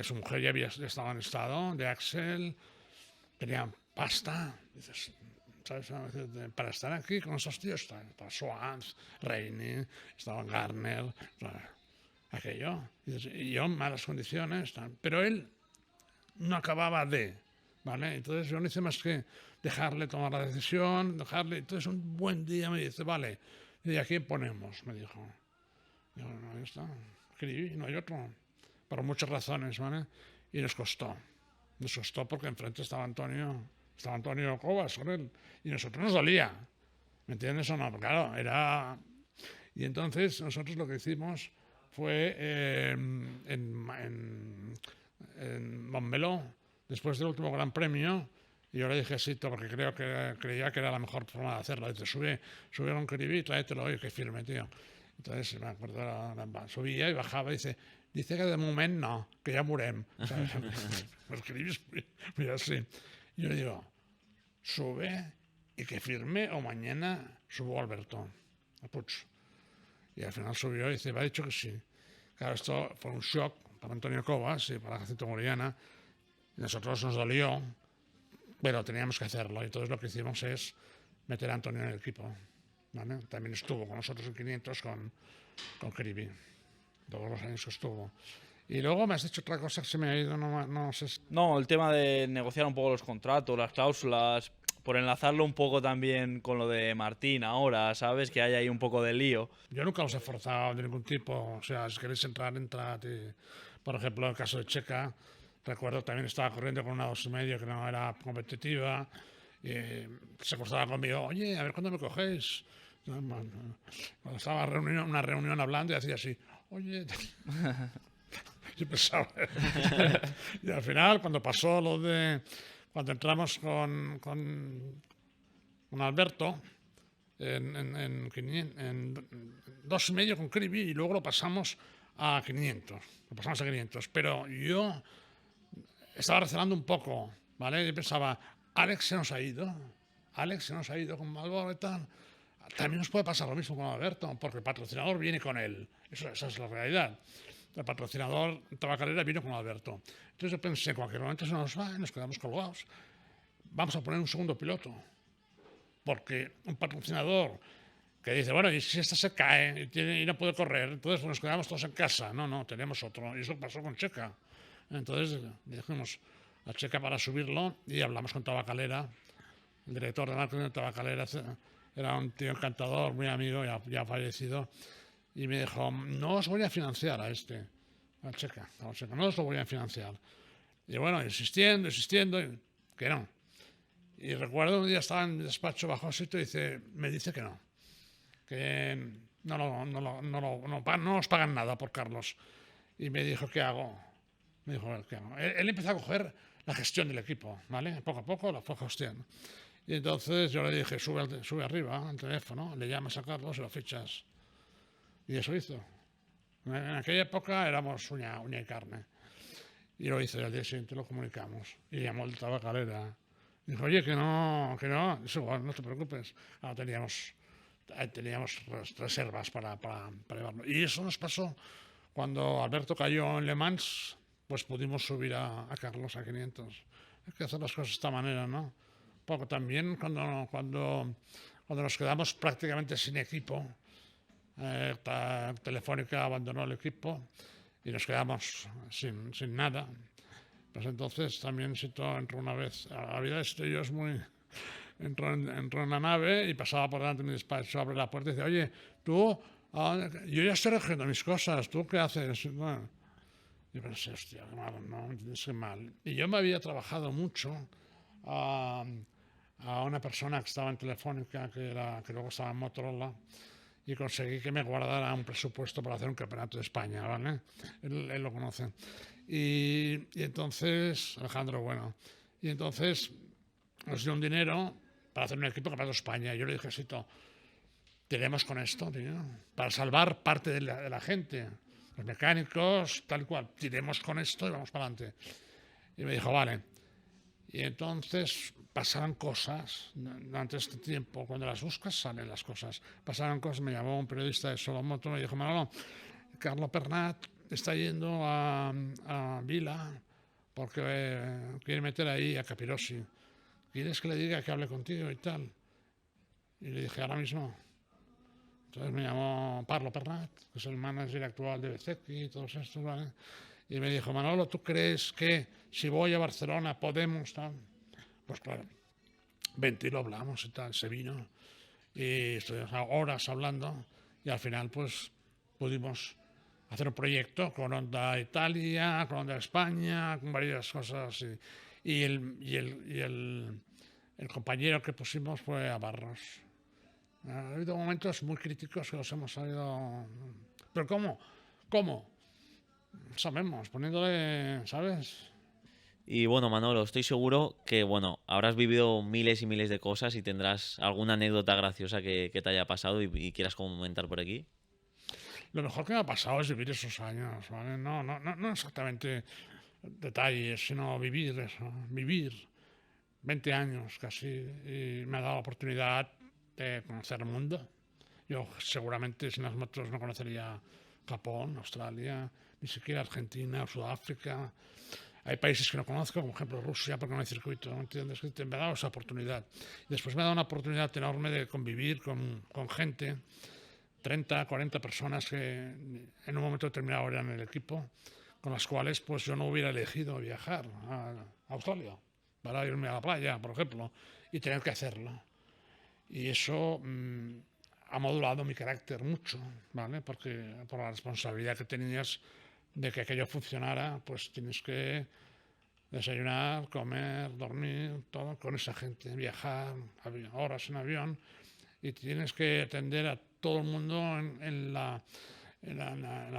Su mujer ya estaba en estado de Axel, tenía pasta. Dices, ¿sabes? Para estar aquí con esos tíos, estaba Schwartz, Reine, estaba Garner, aquello. Y yo en malas condiciones, pero él no acababa de, ¿vale? Entonces yo no hice más que dejarle tomar la decisión, Entonces un buen día me dice, vale, ¿y a quién ponemos? Me dijo. Yo, no, ya está. Escribí, no hay otro. Por muchas razones, ¿vale? Y nos costó. Nos costó porque enfrente estaba Antonio Cobas con él. Y a nosotros nos dolía. ¿Me entiendes o no? Claro, era... Y entonces nosotros lo que hicimos fue en Montmeló, después del último Gran Premio, y yo le dije sí, porque creía que era la mejor forma de hacerlo. Dice, sube a un Kiribí y tráetelo hoy, que firme, tío. Entonces me acuerdo, subía y bajaba y dice que de momento no, que ya murem. Los Kiribís, mira así. Y yo le digo, sube y que firme o mañana subo a Alberto, a Puig. Y al final subió y dice, me ha dicho que sí. Claro, esto fue un shock para Antonio Cobas y para Jacinto Moriana. Nosotros nos dolió, pero teníamos que hacerlo. Y entonces lo que hicimos es meter a Antonio en el equipo, ¿vale? También estuvo con nosotros en 500 con Kiribí, todos los años que estuvo. Y luego me has dicho otra cosa que se me ha ido, no sé. No, el tema de negociar un poco los contratos, las cláusulas, por enlazarlo un poco también con lo de Martín ahora, ¿sabes? Que hay ahí un poco de lío. Yo nunca os he forzado de ningún tipo. O sea, si queréis entrar, entrad. Por ejemplo, en el caso de Checa, recuerdo también estaba corriendo con una 2,5 que no era competitiva. Y se acostaba conmigo, oye, a ver cuándo me cogéis. Cuando estaba en una reunión hablando y hacía así, oye. Yo pensaba. Y al final, cuando pasó lo de. Cuando entramos con Alberto en 2,5 con Kiribí y luego lo pasamos a 500. Pero yo estaba recelando un poco, ¿vale? Yo pensaba, Alex se nos ha ido con Malboro y tal. También nos puede pasar lo mismo con Alberto, porque el patrocinador viene con él. Esa es la realidad. El patrocinador tabacalera vino con Alberto. Entonces yo pensé, en cualquier momento se nos va y nos quedamos colgados. Vamos a poner un segundo piloto. Porque un patrocinador que dice, bueno, y si esta se cae y no puede correr, entonces nos quedamos todos en casa. No, tenemos otro. Y eso pasó con Checa. Entonces dijimos a Checa para subirlo y hablamos con Tabacalera. El director de marketing de Tabacalera era un tío encantador, muy amigo, ya fallecido. Y me dijo, no os voy a financiar a Checa, no os lo voy a financiar. Y bueno, insistiendo, que no. Y recuerdo un día estaba en mi despacho bajo sitio y me dice que no. Que no nos pagan nada por Carlos. Y me dijo, ¿qué hago? Me dijo, ¿qué hago? Él empezó a coger la gestión del equipo, ¿vale? Poco a poco la fue gestión. Y entonces yo le dije, sube arriba al teléfono, le llamas a Carlos y lo fichas. Y eso hizo. En aquella época éramos uña y carne. Y lo hizo y al día siguiente lo comunicamos. Y llamó el Tabacalera. Dijo, oye, que no, eso igual, no te preocupes. Ahora teníamos reservas para llevarlo. Y eso nos pasó cuando Alberto cayó en Le Mans, pues pudimos subir a Carlos a 500. Hay que hacer las cosas de esta manera, ¿no? Porque también cuando nos quedamos prácticamente sin equipo, Telefónica abandonó el equipo y nos quedamos sin nada. Pues entonces también entró una vez, la vida de yo es muy... Entró en la nave y pasaba por delante de mi despacho, abre la puerta y dice, oye, tú, yo ya estoy recogiendo mis cosas, ¿tú qué haces? Bueno, yo pensé, hostia, qué mal, no, qué mal. Y yo me había trabajado mucho a una persona que estaba en Telefónica, que luego estaba en Motorola, y conseguí que me guardara un presupuesto para hacer un campeonato de España, ¿vale? Él lo conoce. Y entonces, Alejandro, bueno, y entonces nos dio un dinero para hacer un equipo campeonato de España. Y yo le dije, Sito, tiremos con esto, tío, para salvar parte de la gente, los mecánicos, tal cual, tiremos con esto y vamos para adelante. Y me dijo, vale. Y entonces pasaron cosas, durante este tiempo, cuando las buscas salen las cosas. Pasaron cosas, me llamó un periodista de Solomoto, me dijo, Manolo, Carlo Pernat está yendo a Vila porque quiere meter ahí a Capirossi. ¿Quieres que le diga que hable contigo y tal? Y le dije, ahora mismo. Entonces me llamó Parlo Pernat, que es el manager actual de Bezzecchi y todos estos, ¿vale? Y me dijo, Manolo, ¿tú crees que si voy a Barcelona podemos tal? Pues claro, vente y lo hablamos y tal, se vino. Y estuvimos horas hablando y al final pues pudimos hacer un proyecto con Honda Italia, con Honda España, con varias cosas. Y el compañero que pusimos fue a Barros. Ha habido momentos muy críticos que los hemos sabido... ¿Pero cómo? ¿Cómo? Sabemos, poniéndole, ¿sabes? Y bueno, Manolo, estoy seguro que bueno, habrás vivido miles y miles de cosas y tendrás alguna anécdota graciosa que te haya pasado y quieras comentar por aquí. Lo mejor que me ha pasado es vivir esos años, ¿vale? No exactamente detalles, sino vivir eso, vivir 20 años casi, y me ha dado la oportunidad de conocer el mundo. Yo seguramente sin las motos no conocería Japón, Australia, ni siquiera Argentina, Sudáfrica. Hay países que no conozco, como por ejemplo Rusia, porque no hay circuito, ¿no entiendes? Me ha dado esa oportunidad. Y después me ha dado una oportunidad enorme de convivir con gente, 30, 40 personas que en un momento determinado eran el equipo, con las cuales pues yo no hubiera elegido viajar a Australia para irme a la playa, por ejemplo, y tener que hacerlo. Y eso ha modulado mi carácter mucho, ¿vale? Porque por la responsabilidad que tenías de que aquello funcionara, pues tienes que desayunar, comer, dormir, todo con esa gente, viajar, horas en avión, y tienes que atender a todo el mundo en la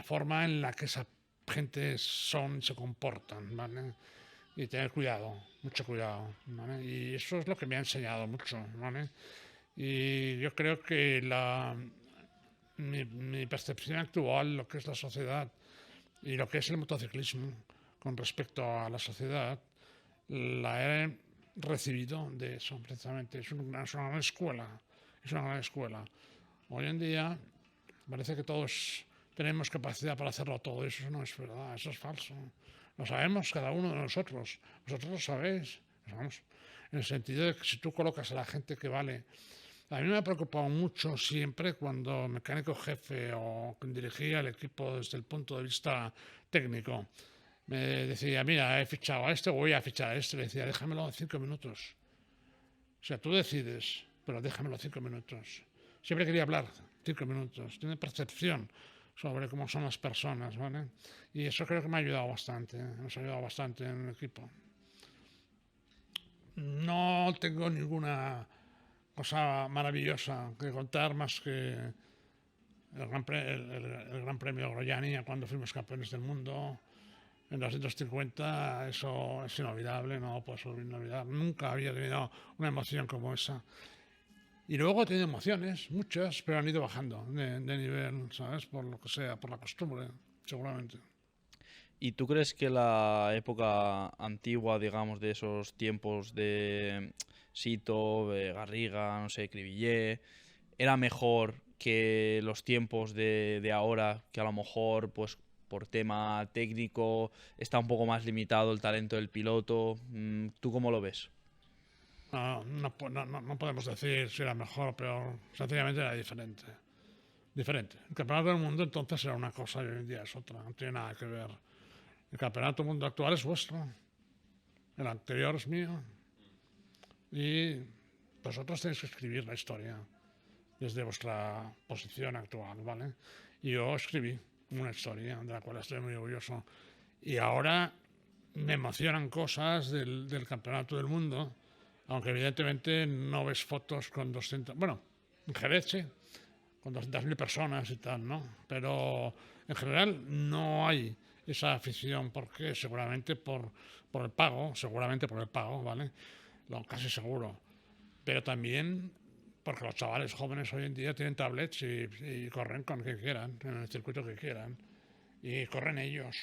forma en la que esa gente se comportan, ¿vale? Y tener cuidado, mucho cuidado, ¿vale? Y eso es lo que me ha enseñado mucho, ¿vale? Y yo creo que mi percepción actual, lo que es la sociedad y lo que es el motociclismo con respecto a la sociedad, la he recibido de eso, precisamente. Es una gran escuela, es una gran escuela. Hoy en día parece que todos tenemos capacidad para hacerlo todo, eso no es verdad, eso es falso. Lo sabemos cada uno de nosotros, vosotros lo sabéis, lo sabemos, en el sentido de que si tú colocas a la gente que vale. A mí me ha preocupado mucho siempre cuando mecánico jefe o quien dirigía el equipo desde el punto de vista técnico me decía, mira, he fichado a este o voy a fichar a este. Le decía, déjamelo en 5 minutos. O sea, tú decides, pero déjamelo 5 minutos. Siempre quería hablar 5 minutos. Tiene percepción sobre cómo son las personas, ¿vale? Y eso creo que me ha ayudado bastante, nos ha ayudado bastante en el equipo. No tengo ninguna cosa maravillosa que contar más que el Gran Premio Groyani cuando fuimos campeones del mundo en 250. Eso es inolvidable, no lo puedo olvidar. Nunca había tenido una emoción como esa. Y luego he tenido emociones, muchas, pero han ido bajando de nivel, ¿sabes? Por lo que sea, por la costumbre, seguramente. ¿Y tú crees que la época antigua, digamos, de esos tiempos de Sito, de Garriga, no sé, Cribillé, era mejor que los tiempos de ahora, que a lo mejor, pues, por tema técnico, está un poco más limitado el talento del piloto? ¿Tú cómo lo ves? No podemos decir si era mejor o peor, sencillamente era diferente. Diferente. El campeonato del mundo entonces era una cosa y hoy en día es otra, no tiene nada que ver. El campeonato del mundo actual es vuestro, el anterior es mío y vosotros tenéis que escribir la historia desde vuestra posición actual, ¿vale? Y yo escribí una historia de la cual estoy muy orgulloso y ahora me emocionan cosas del campeonato del mundo, aunque evidentemente no ves fotos con 200, bueno, en Jerez sí, con 200.000 personas y tal, ¿no? Pero en general no hay esa afición, porque seguramente por el pago, ¿vale? Casi seguro. Pero también porque los chavales jóvenes hoy en día tienen tablets y corren con quien quieran, en el circuito que quieran. Y corren ellos.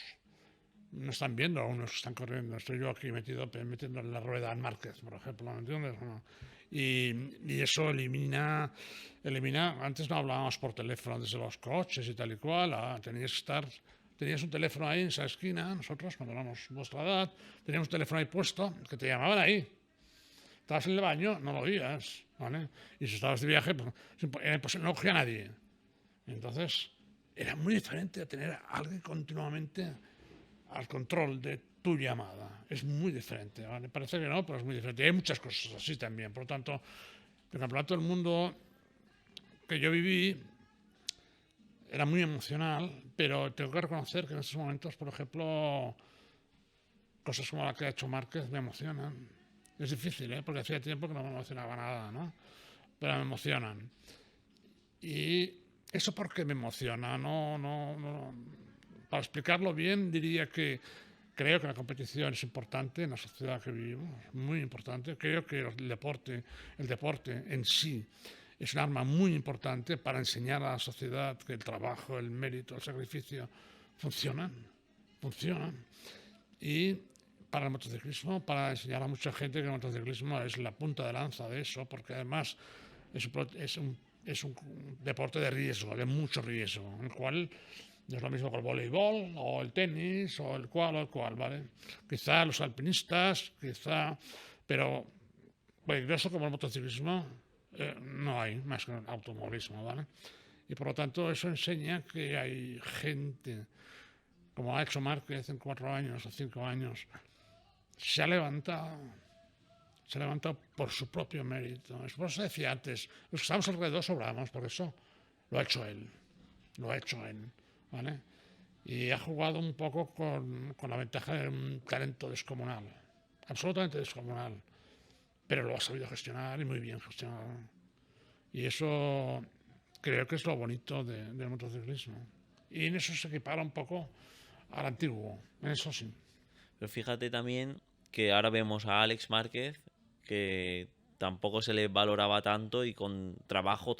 No están viendo a unos que están corriendo. Estoy yo aquí metiendo en la rueda al Márquez, por ejemplo, ¿me entiendes? Y eso elimina. Antes no hablábamos por teléfono desde los coches y tal y cual. Tenías un teléfono ahí en esa esquina. Nosotros, cuando éramos vuestra edad, teníamos un teléfono ahí puesto que te llamaban ahí. Estabas en el baño, no lo oías, ¿vale? Y si estabas de viaje, pues no cogía a nadie. Entonces, era muy diferente a tener a alguien continuamente al control de tu llamada. Es muy diferente, ¿vale? Parece que no, pero es muy diferente. Y hay muchas cosas así también. Por lo tanto, el campeonato del mundo que yo viví era muy emocional, pero tengo que reconocer que en estos momentos, por ejemplo, cosas como la que ha hecho Márquez me emocionan. Es difícil, ¿eh? Porque hacía tiempo que no me emocionaba nada, ¿no? Pero me emocionan. Y eso porque me emociona, no. Para explicarlo bien, diría que creo que la competición es importante en la sociedad que vivimos, muy importante. Creo que el deporte en sí es un arma muy importante para enseñar a la sociedad que el trabajo, el mérito, el sacrificio funcionan. Y para el motociclismo, para enseñar a mucha gente que el motociclismo es la punta de lanza de eso, porque además es un deporte de riesgo, de mucho riesgo, en el cual no es lo mismo que el voleibol o el tenis o el cual, ¿vale? Quizá los alpinistas, pero peligroso como el motociclismo no hay, más que el automovilismo, ¿vale? Y por lo tanto eso enseña que hay gente, como ha hecho Márquez en 4 años o 5 años, se ha levantado por su propio mérito. Por eso decía antes, los que estamos alrededor sobramos, por eso lo ha hecho él, ¿vale? Y ha jugado un poco con la ventaja de un talento descomunal, absolutamente descomunal, pero lo ha sabido gestionar y muy bien gestionado. Y eso creo que es lo bonito del motociclismo. Y en eso se equipara un poco al antiguo, en eso sí. Pero fíjate también que ahora vemos a Alex Márquez, que tampoco se le valoraba tanto y con trabajo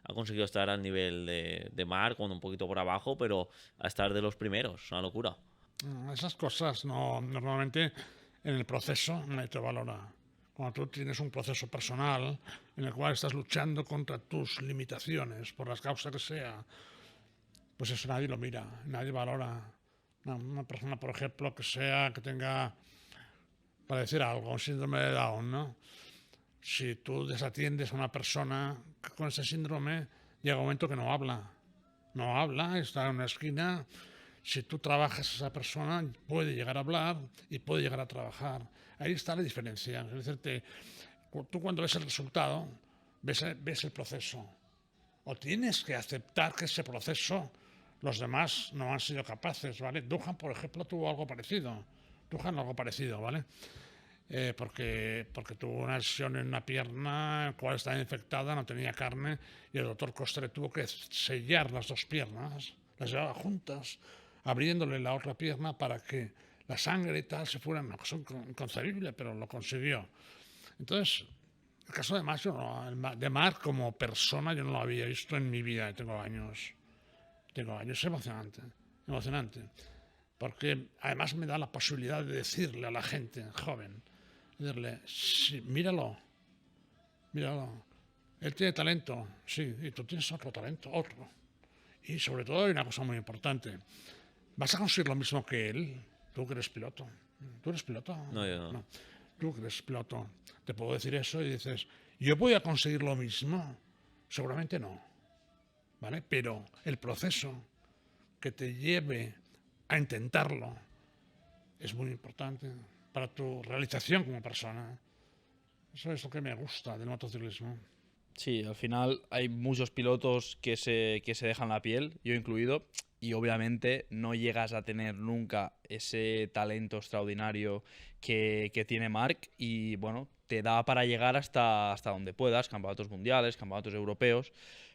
ha conseguido estar al nivel de Marc, un poquito por abajo, pero a estar de los primeros, una locura. Esas cosas normalmente en el proceso nadie te valora. Cuando tú tienes un proceso personal en el cual estás luchando contra tus limitaciones, por las causas que sea, pues eso nadie lo mira, nadie valora. Una persona, por ejemplo, que tenga, para decir algo, un síndrome de Down, ¿no? Si tú desatiendes a una persona con ese síndrome, llega un momento que no habla, está en una esquina. Si tú trabajas a esa persona, puede llegar a hablar y puede llegar a trabajar. Ahí está la diferencia. Es decir, tú cuando ves el resultado, ves el proceso. O tienes que aceptar que ese proceso los demás no han sido capaces, ¿vale? Duhan, por ejemplo, tuvo algo parecido, ¿vale? Porque tuvo una lesión en una pierna, la cual estaba infectada, no tenía carne, y el doctor Costa le tuvo que sellar las dos piernas, las llevaba juntas, abriéndole la otra pierna para que la sangre y tal se fueran. Una cosa inconcebible, pero lo consiguió. Entonces, el caso de Marc como persona yo no lo había visto en mi vida, tengo años. Es emocionante. porque además me da la posibilidad de decirle a la gente joven, decirle, sí, míralo, él tiene talento, sí, y tú tienes otro talento, otro. Y sobre todo hay una cosa muy importante, ¿vas a conseguir lo mismo que él? Tú que eres piloto. ¿Tú eres piloto? No, yo no. Tú que eres piloto. Te puedo decir eso y dices, ¿yo voy a conseguir lo mismo? Seguramente no. ¿Vale? Pero el proceso que te lleve a intentarlo es muy importante para tu realización como persona. Eso es lo que me gusta del motociclismo. Sí, al final hay muchos pilotos que se dejan la piel, yo incluido, y obviamente no llegas a tener nunca ese talento extraordinario que tiene Marc y bueno, te da para llegar hasta donde puedas, campeonatos mundiales, campeonatos europeos,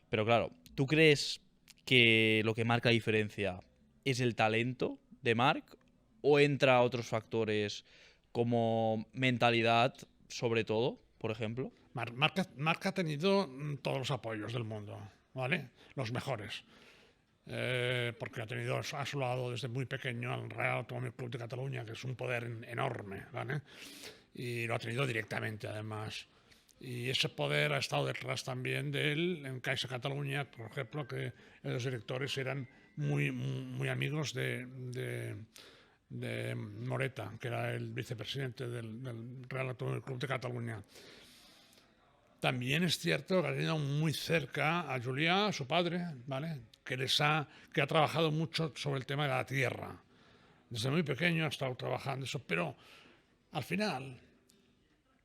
pero claro, ¿tú crees que lo que marca la diferencia es el talento de Marc o entra otros factores como mentalidad sobre todo, por ejemplo? Marc ha tenido todos los apoyos del mundo, ¿vale? Los mejores. Porque ha tenido a su lado desde muy pequeño al Real Automóvil Club de Cataluña, que es un poder enorme, ¿vale? Y lo ha tenido directamente, además. Y ese poder ha estado detrás también de él en Caixa Cataluña, por ejemplo, que los directores eran muy amigos de Moreta, que era el vicepresidente del Real Automóvil Club de Cataluña. También es cierto que ha tenido muy cerca a Julià, su padre, ¿vale? que ha trabajado mucho sobre el tema de la tierra. Desde muy pequeño ha estado trabajando eso, pero al final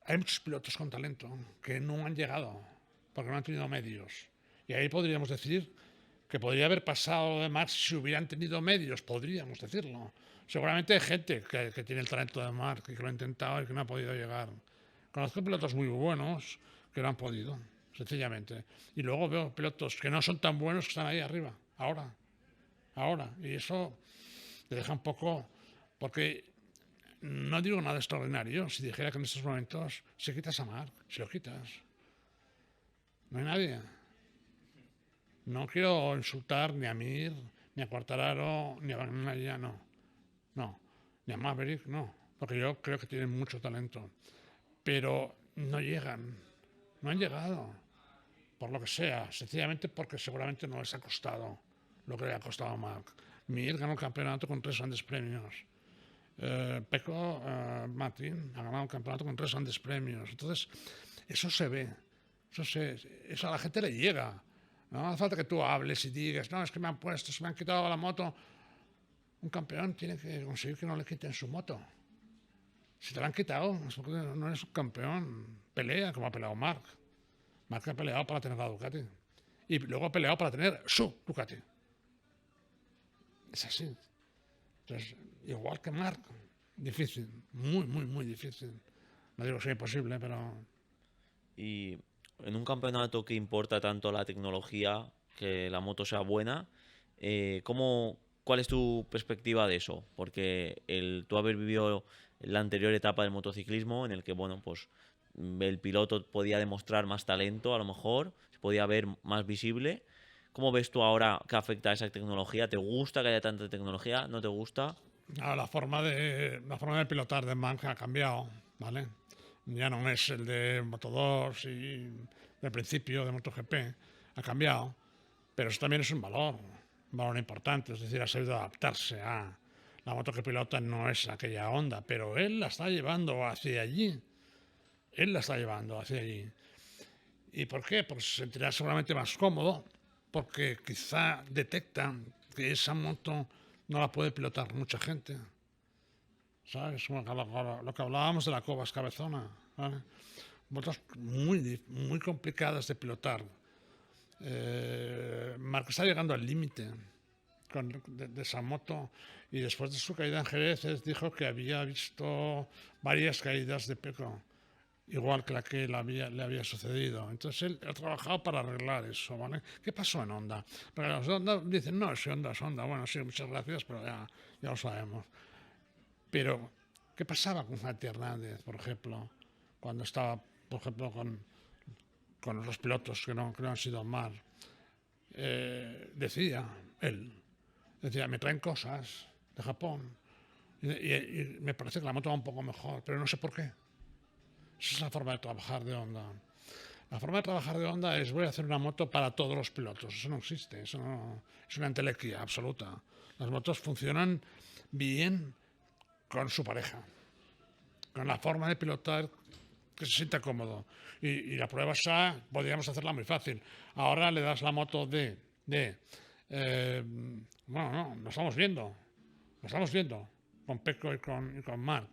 hay muchos pilotos con talento que no han llegado porque no han tenido medios. Y ahí podríamos decir que podría haber pasado de Marc si hubieran tenido medios, podríamos decirlo. Seguramente hay gente que tiene el talento de Marc y que lo ha intentado y que no ha podido llegar. Conozco pilotos muy buenos que no han podido, sencillamente. Y luego veo pilotos que no son tan buenos que están ahí arriba, ahora. Y eso te deja un poco... Porque no digo nada extraordinario si dijera que en estos momentos si quitas a Marc, si lo quitas. No hay nadie. No quiero insultar ni a Mir, ni a Quartararo, ni a Bagnaia, no. Ni a Maverick, no. Porque yo creo que tienen mucho talento. Pero no llegan. No han llegado. Por lo que sea. Sencillamente porque seguramente no les ha costado lo que le ha costado a Marc. Mir ganó el campeonato con 3 grandes premios. Pecco Martin ha ganado el campeonato con 3 grandes premios. Entonces, eso se ve. Eso a la gente le llega. No hace falta que tú hables y digas, no, es que me han puesto, se me han quitado la moto. Un campeón tiene que conseguir que no le quiten su moto. Si te la han quitado, es porque no eres un campeón. Pelea como ha peleado Marc. Marc ha peleado para tener la Ducati. Y luego ha peleado para tener su Ducati. Es así. Entonces, igual que Marc, difícil. Muy difícil. No digo que sea imposible, pero... Y en un campeonato que importa tanto la tecnología, que la moto sea buena, ¿cuál es tu perspectiva de eso? Porque tú haber vivido la anterior etapa del motociclismo, en el que bueno, pues el piloto podía demostrar más talento, a lo mejor, se podía ver más visible. ¿Cómo ves tú ahora que afecta a esa tecnología? ¿Te gusta que haya tanta tecnología? ¿No te gusta? La forma de pilotar de Marc ha cambiado, ¿vale? Ya no es el de Moto2 y del principio de MotoGP, ha cambiado, pero eso también es un valor importante, es decir, ha sabido adaptarse a la moto que pilota, no es aquella Honda, pero él la está llevando hacia allí. ¿Y por qué? Pues se sentirá seguramente más cómodo, porque quizá detectan que esa moto no la puede pilotar mucha gente. ¿Sabes? Lo que hablábamos de la Cobas Cabezona, ¿vale? Motos muy complicadas de pilotar. Marc está llegando al límite de esa moto, y después de su caída en Jerez dijo que había visto varias caídas de Pecco, igual que la que le había sucedido. Entonces él ha trabajado para arreglar eso, ¿vale? ¿Qué pasó en Honda? Porque los Honda dicen, no, es Honda. Bueno, sí, muchas gracias, pero ya lo sabemos. Pero, ¿qué pasaba con Santi Hernández, por ejemplo, cuando estaba, por ejemplo, con los pilotos que no han sido Marc? Decía, me traen cosas de Japón. Y me parece que la moto va un poco mejor, pero no sé por qué. Esa es la forma de trabajar de Honda. La forma de trabajar de Honda es voy a hacer una moto para todos los pilotos. Eso no existe, eso no, es una entelequia absoluta. Las motos funcionan bien con su pareja, con la forma de pilotar que se sienta cómodo. Y la prueba esa podríamos hacerla muy fácil. Ahora le das la moto bueno, no, lo estamos viendo con Pecco y con Marc.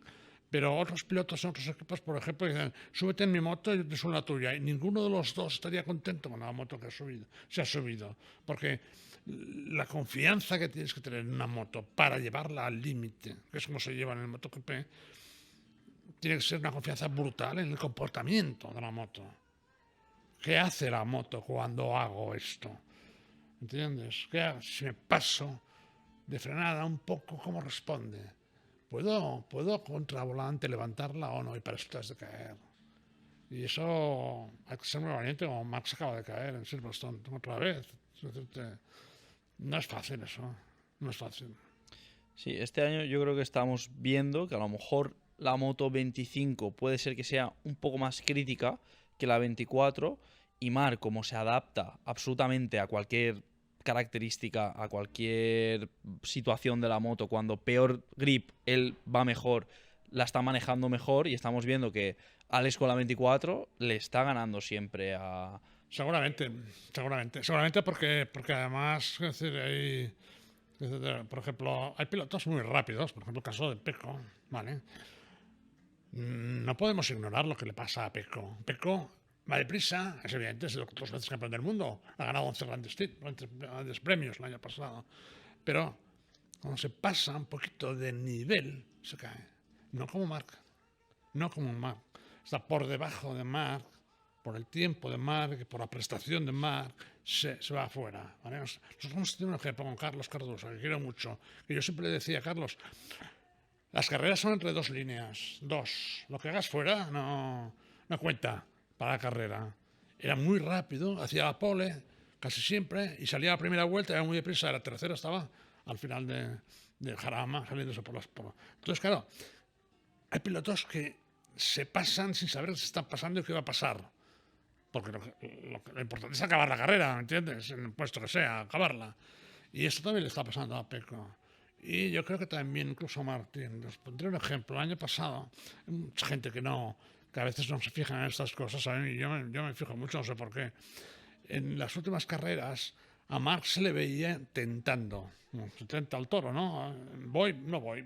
Pero otros pilotos en otros equipos, por ejemplo, dicen, súbete en mi moto y yo te subo la tuya. Y ninguno de los dos estaría contento con la moto que se ha subido. Porque la confianza que tienes que tener en una moto para llevarla al límite, que es como se lleva en el MotoGP, tiene que ser una confianza brutal en el comportamiento de la moto. ¿Qué hace la moto cuando hago esto? ¿Entiendes? Si me paso de frenada un poco, ¿cómo responde? ¿Puedo contra volante levantarla o no? Y para eso te has de caer. Y eso hay que ser muy valiente, como Max acaba de caer en Silverstone otra vez. No es fácil eso, no es fácil. Sí, este año yo creo que estamos viendo que a lo mejor la moto 25 puede ser que sea un poco más crítica que la 24 y Marc, como se adapta absolutamente a cualquier característica, a cualquier situación de la moto, cuando peor grip él va mejor, la está manejando mejor y estamos viendo que Alex con la 24 le está ganando siempre a... Seguramente porque además, es decir, por ejemplo, hay pilotos muy rápidos, por ejemplo el caso de Pecco, ¿vale? No podemos ignorar lo que le pasa a Pecco. Pecco va deprisa, es evidente, es 2 veces campeón del mundo, ha ganado 11 grandes premios el año pasado, pero cuando se pasa un poquito de nivel, se cae. No como Marc, está por debajo de Marc, por el tiempo de Marc, por la prestación de Marc, se va afuera, ¿vale? Nosotros hemos tenido un ejemplo con Carlos Cardoso, que quiero mucho, que yo siempre le decía a Carlos, las carreras son entre 2 líneas, 2. Lo que hagas fuera no cuenta para la carrera. Era muy rápido, hacía la pole casi siempre y salía a la primera vuelta, era muy deprisa, la tercera estaba al final de Jarama, saliéndose por las... Entonces, claro, hay pilotos que se pasan sin saber qué se están pasando y qué va a pasar. Porque lo importante es acabar la carrera, ¿me entiendes? En el puesto que sea, acabarla. Y eso también le está pasando a Pecco. Y yo creo que también incluso a Martín. Les pondré un ejemplo. El año pasado, mucha gente que a veces no se fija en estas cosas, ¿saben? Y yo me fijo mucho, no sé por qué. En las últimas carreras a Marc se le veía tentando. Se tenta al toro, ¿no? Voy, no voy.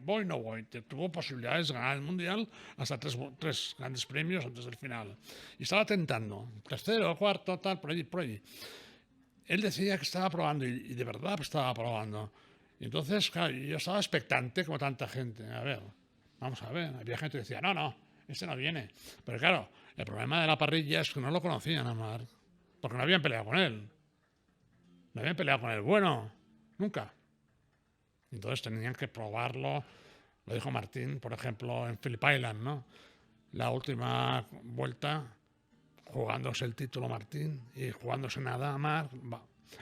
Tuvo posibilidades de ganar el Mundial hasta 3 grandes premios antes del final. Y estaba tentando. 3º, 4º, tal, por allí. Él decía que estaba probando y de verdad estaba probando. Y entonces, claro, yo estaba expectante como tanta gente. A ver, vamos a ver. Había gente que decía, no, este no viene. Pero claro, el problema de la parrilla es que no lo conocían a Marc, porque no habían peleado con él. No habían peleado con él bueno, nunca. Entonces tenían que probarlo. Lo dijo Martín, por ejemplo, en Phillip Island, ¿no? La última vuelta, jugándose el título Martín y jugándose nada a Marc,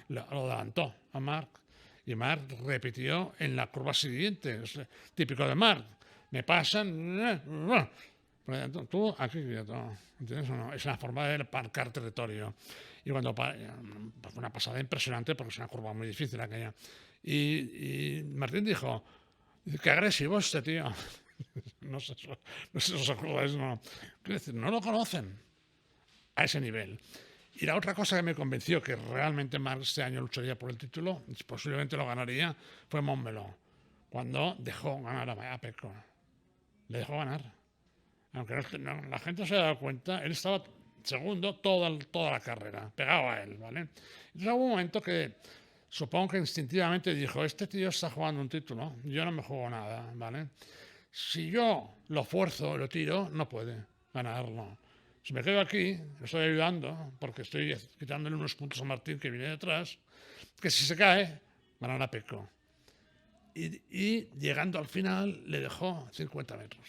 lo adelantó a Marc. Y Marc repitió en la curva siguiente, es típico de Marc. Me pasan, tú aquí, ¿entiendes o no? Es una forma de marcar territorio. Y cuando fue una pasada impresionante porque es una curva muy difícil aquella. Y Martín dijo, qué agresivo este tío. no sé si os acordáis, no. Quiero decir, no lo conocen a ese nivel. Y la otra cosa que me convenció que realmente Marc este año lucharía por el título, y posiblemente lo ganaría, fue Montmeló, cuando dejó ganar a Pecco. Le dejó ganar. Aunque la gente se ha dado cuenta, él estaba segundo toda la carrera, pegado a él, ¿vale? Entonces hubo un momento que supongo que instintivamente dijo, este tío está jugando un título, yo no me juego nada, ¿vale? Si yo lo fuerzo, lo tiro, no puede ganarlo. Si me quedo aquí, le estoy ayudando, porque estoy quitándole unos puntos a Martín que viene detrás, que si se cae, ganará Pecco. Y llegando al final, le dejó 50 metros.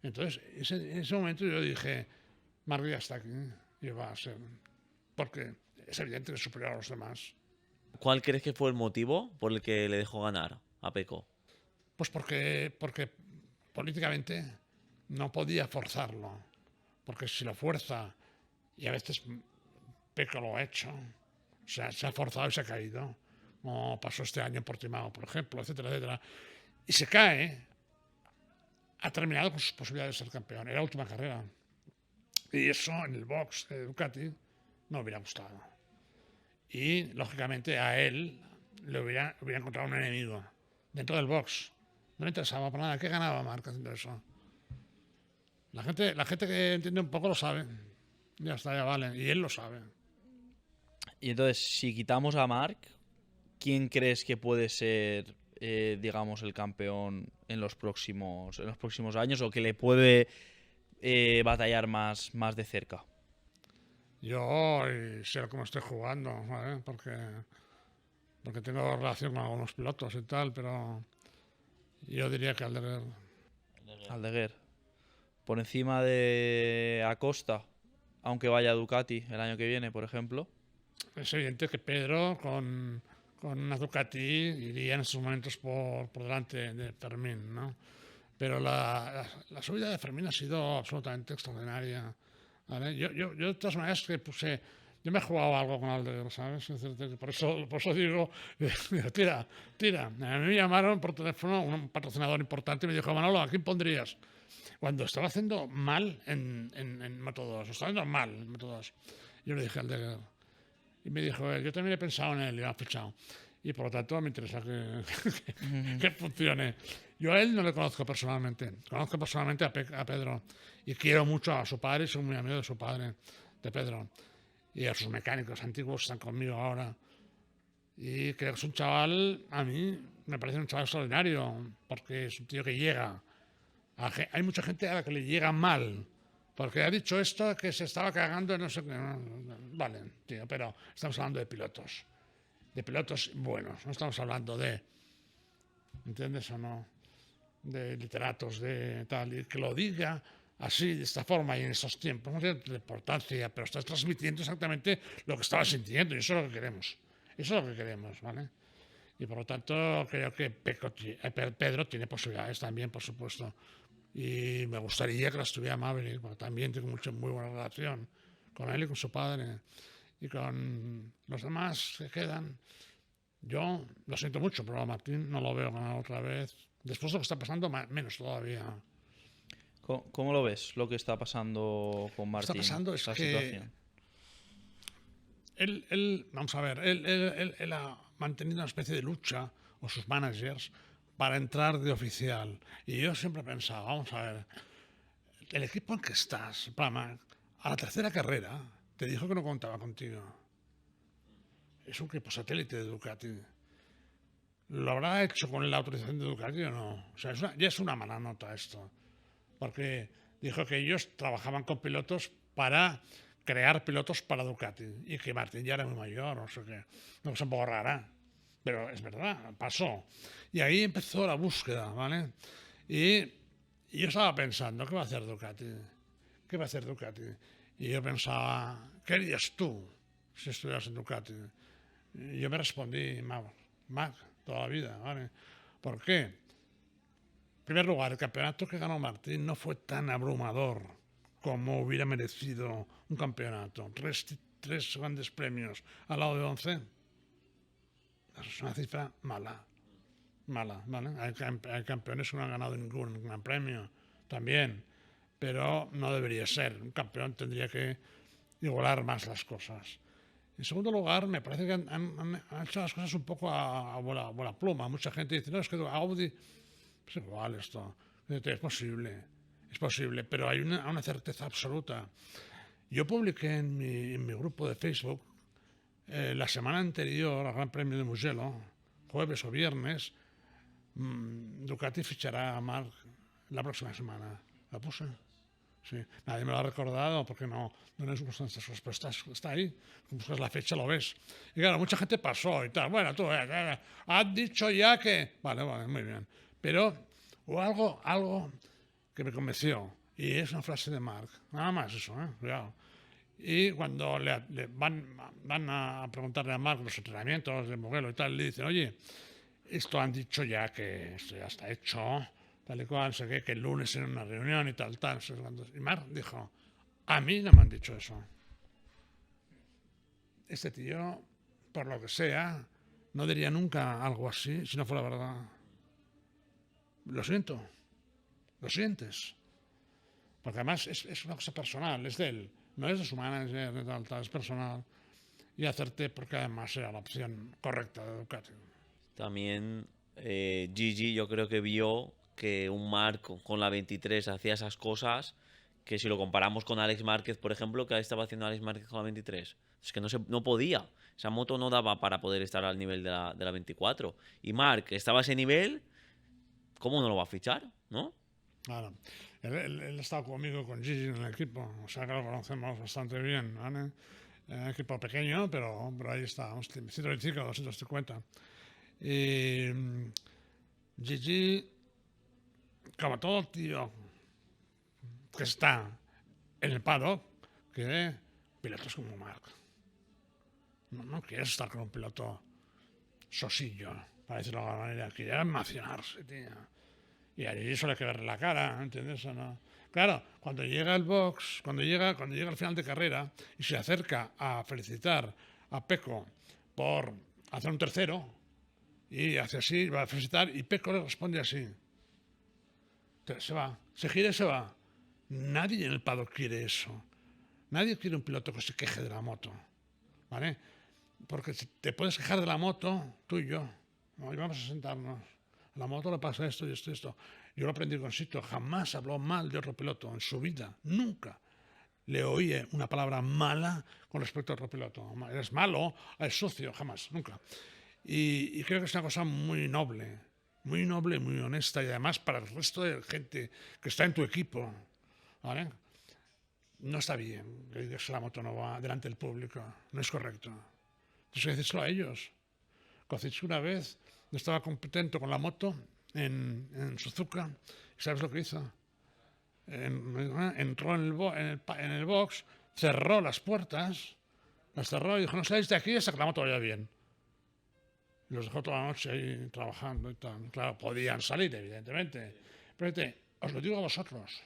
Entonces, en ese momento yo dije, Marc ya está aquí, y va a ser, porque es evidente que es superior a los demás. ¿Cuál crees que fue el motivo por el que le dejó ganar a Pecco? Pues porque políticamente no podía forzarlo. Porque si lo fuerza, y a veces Peco lo ha hecho, se ha forzado y se ha caído, como pasó este año en Portimao, por ejemplo, etcétera, etcétera, y se cae, ha terminado con sus posibilidades de ser campeón. Era la última carrera. Y eso en el box de Ducati no hubiera gustado. Y, lógicamente, a él le hubiera encontrado un enemigo dentro del box. No le interesaba para nada. ¿Qué ganaba Marc haciendo eso? La gente que entiende un poco lo sabe. Ya está, ya vale. Y él lo sabe. Y entonces, si quitamos a Marc, ¿quién crees que puede ser, digamos, el campeón en los próximos años o que le puede batallar más de cerca? Yo sé cómo estoy jugando, ¿vale? Porque tengo relación con algunos pilotos y tal, pero yo diría que Aldeguer. Por encima de Acosta, aunque vaya a Ducati el año que viene, por ejemplo. Es evidente que Pedro con una Ducati iría en estos momentos por delante de Fermín, ¿no? Pero la subida de Fermín ha sido absolutamente extraordinaria, ¿vale? Yo de todas maneras que yo me he jugado algo con Aldeguer, ¿sabes? Por eso digo, tira. A mí me llamaron por teléfono un patrocinador importante y me dijo, Manolo, ¿a quién pondrías? Cuando estaba haciendo mal en Moto2, estaba haciendo mal en Moto2. Yo le dije a Aldeguer. Y me dijo, yo también he pensado en él y lo he fichado. Y por lo tanto me interesa que funcione. Yo a él no le conozco personalmente. Conozco personalmente a Pedro. Y quiero mucho a su padre y soy muy amigo de su padre, de Pedro. Y a sus mecánicos antiguos están conmigo ahora. Y creo que es un chaval, a mí me parece un chaval extraordinario. Porque es un tío que llega. Hay mucha gente a la que le llega mal. Porque ha dicho esto que se estaba cagando en no sé qué. Vale, tío, pero estamos hablando de pilotos. De pilotos buenos. No estamos hablando de... ¿Entiendes o no? De literatos, de tal. Y que lo diga así, de esta forma y en estos tiempos. No tiene importancia, pero estás transmitiendo exactamente lo que estaba sintiendo. Y eso es lo que queremos. Eso es lo que queremos, ¿vale? Y por lo tanto creo que Pedro tiene posibilidades también, por supuesto. Y me gustaría que las tuviera Maverick, porque también tengo muy buena relación con él y con su padre. Y con los demás que quedan. Yo lo siento mucho, pero a Martín no lo veo ganar otra vez. Después de lo que está pasando, menos todavía. ¿Cómo lo ves, lo que está pasando con Martín? Lo que está pasando es esta que situación? Vamos a ver, él ha mantenido una especie de lucha, o sus managers, para entrar de oficial. Y yo siempre he pensado, vamos a ver, el equipo en que estás, a la tercera carrera, te dijo que no contaba contigo. Es un equipo satélite de Ducati. ¿Lo habrá hecho con la autorización de Ducati o no? O sea, ya es una mala nota esto. Porque dijo que ellos trabajaban con pilotos para crear pilotos para Ducati. Y que Martín ya era muy mayor, no sé qué. Una cosa un poco rara. Pero es verdad, pasó. Y ahí empezó la búsqueda, ¿vale? Y yo estaba pensando, ¿qué va a hacer Ducati? ¿Qué va a hacer Ducati? Y yo pensaba, ¿qué harías tú si estuvieras en Ducati? Y yo me respondí, Mac, toda la vida, ¿vale? ¿Por qué? En primer lugar, el campeonato que ganó Martín no fue tan abrumador como hubiera merecido un campeonato. Tres grandes premios al lado de 11. Es una cifra mala, ¿vale? Hay campeones que no han ganado ningún gran premio, también, pero no debería ser. Un campeón tendría que igualar más las cosas. En segundo lugar, me parece que han hecho las cosas un poco a bola pluma. Mucha gente dice, no, es que Audi es igual esto. Es posible, pero hay una certeza absoluta. Yo publiqué en mi grupo de Facebook la semana anterior al Gran Premio de Mugello, jueves o viernes, Ducati fichará a Marc la próxima semana. ¿La puse? Sí. Nadie me lo ha recordado porque no les gustan estas cosas, pero está ahí. Buscas la fecha, lo ves. Y claro, mucha gente pasó y tal. Bueno, tú has dicho ya que... Vale, muy bien. Pero hubo algo que me convenció. Y es una frase de Marc. Nada más eso, cuidado. Y cuando van a preguntarle a Marc los entrenamientos de Mugello y tal, le dicen, oye, esto han dicho ya que esto ya está hecho, tal y cual, sé que el lunes en una reunión y tal. Y Marc dijo, a mí no me han dicho eso. Este tío, por lo que sea, no diría nunca algo así si no fuera verdad. Lo siento, lo sientes. Porque además es una cosa personal, es de él, no es de su manager, de tal, es personal. Y acerté porque además era la opción correcta de Ducati. También Gigi yo creo que vio que un Marc con la 23 hacía esas cosas, que si lo comparamos con Alex Márquez, por ejemplo, que estaba haciendo Alex Márquez con la 23, es que no podía. Esa moto no daba para poder estar al nivel de la 24. Y Marc estaba a ese nivel, ¿cómo no lo va a fichar? ¿No? Claro. Él estaba conmigo, con Gigi en el equipo, o sea que lo conocemos bastante bien, ¿vale? Equipo pequeño, pero ahí está, 125, 250. Y Gigi, como todo tío que está en el paddock, quiere pilotos como Marc. No quieres estar con un piloto sosillo, para decirlo de alguna manera, quiere emocionarse, tío. Y a Gigi suele que verle la cara, ¿entiendes o no? Claro, cuando llega al box, cuando llega al final de carrera y se acerca a felicitar a Pecco por hacer un tercero, y hace así, va a felicitar, y Pecco le responde así. Se va, se gira y se va. Nadie en el paddock quiere eso. Nadie quiere un piloto que se queje de la moto, ¿vale? Porque te puedes quejar de la moto, tú y yo. Hoy vamos a sentarnos. A la moto le pasa esto y esto y esto. Yo lo aprendí con Sito. Jamás habló mal de otro piloto en su vida. Nunca le oí una palabra mala con respecto a otro piloto. Es malo, es sucio, jamás, nunca. Y creo que es una cosa muy noble, muy honesta, y además para el resto de gente que está en tu equipo, ¿vale? No está bien que digas que la moto no va delante del público. No es correcto. Entonces, decírselo a ellos. Kozic una vez no estaba contento con la moto en Suzuka. ¿Sabes lo que hizo? Entró en el box, cerró las puertas, las cerró y dijo, no salgáis de aquí hasta que la moto vaya bien. Y los dejó toda la noche ahí trabajando y tal. Claro, podían salir, evidentemente. Pero os lo digo a vosotros.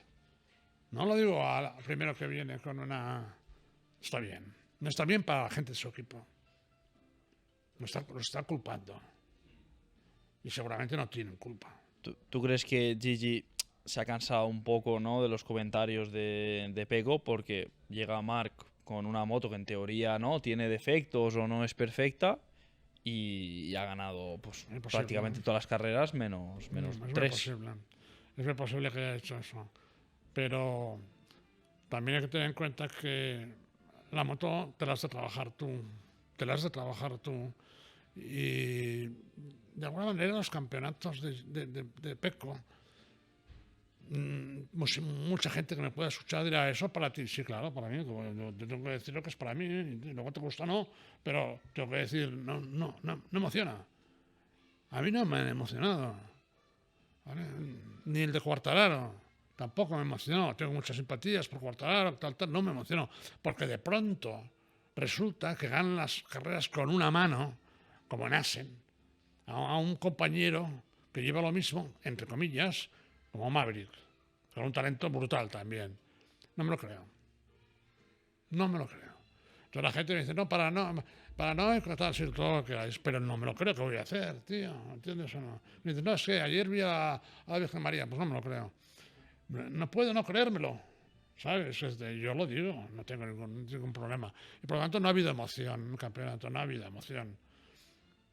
No lo digo al primero que viene con una... Está bien. No está bien para la gente de su equipo. Lo está culpando. Y seguramente no tienen culpa. ¿Tú crees que Gigi se ha cansado un poco, ¿no?, de los comentarios de Pecco? Porque llega Marc con una moto que en teoría no tiene defectos o no es perfecta y ha ganado pues, prácticamente todas las carreras menos es 3. Es muy posible que haya hecho eso. Pero también hay que tener en cuenta que la moto te la has de trabajar tú. Y de alguna manera los campeonatos de Pecco, mucha gente que me pueda escuchar dirá, eso para ti. Sí, claro, para mí. Yo tengo que decir lo que es para mí, y luego te gusta no, pero tengo que decir, no emociona. A mí no me han emocionado, ¿vale? Ni el de Quartararo tampoco me emocionó. Tengo muchas simpatías por Quartararo, tal, no me emocionó, porque de pronto resulta que ganan las carreras con una mano, como en Assen, a un compañero que lleva lo mismo, entre comillas, como Maverick, con un talento brutal también. No me lo creo. Entonces la gente me dice, para no encontrar todo lo que hay, pero no me lo creo que voy a hacer, tío, ¿entiendes o no? Me dice, no, es que ayer vi a la Virgen María, pues no me lo creo. No puedo no creérmelo, ¿sabes? Yo lo digo, no tengo ningún problema. Y por lo tanto no ha habido emoción en el campeonato, no ha habido emoción.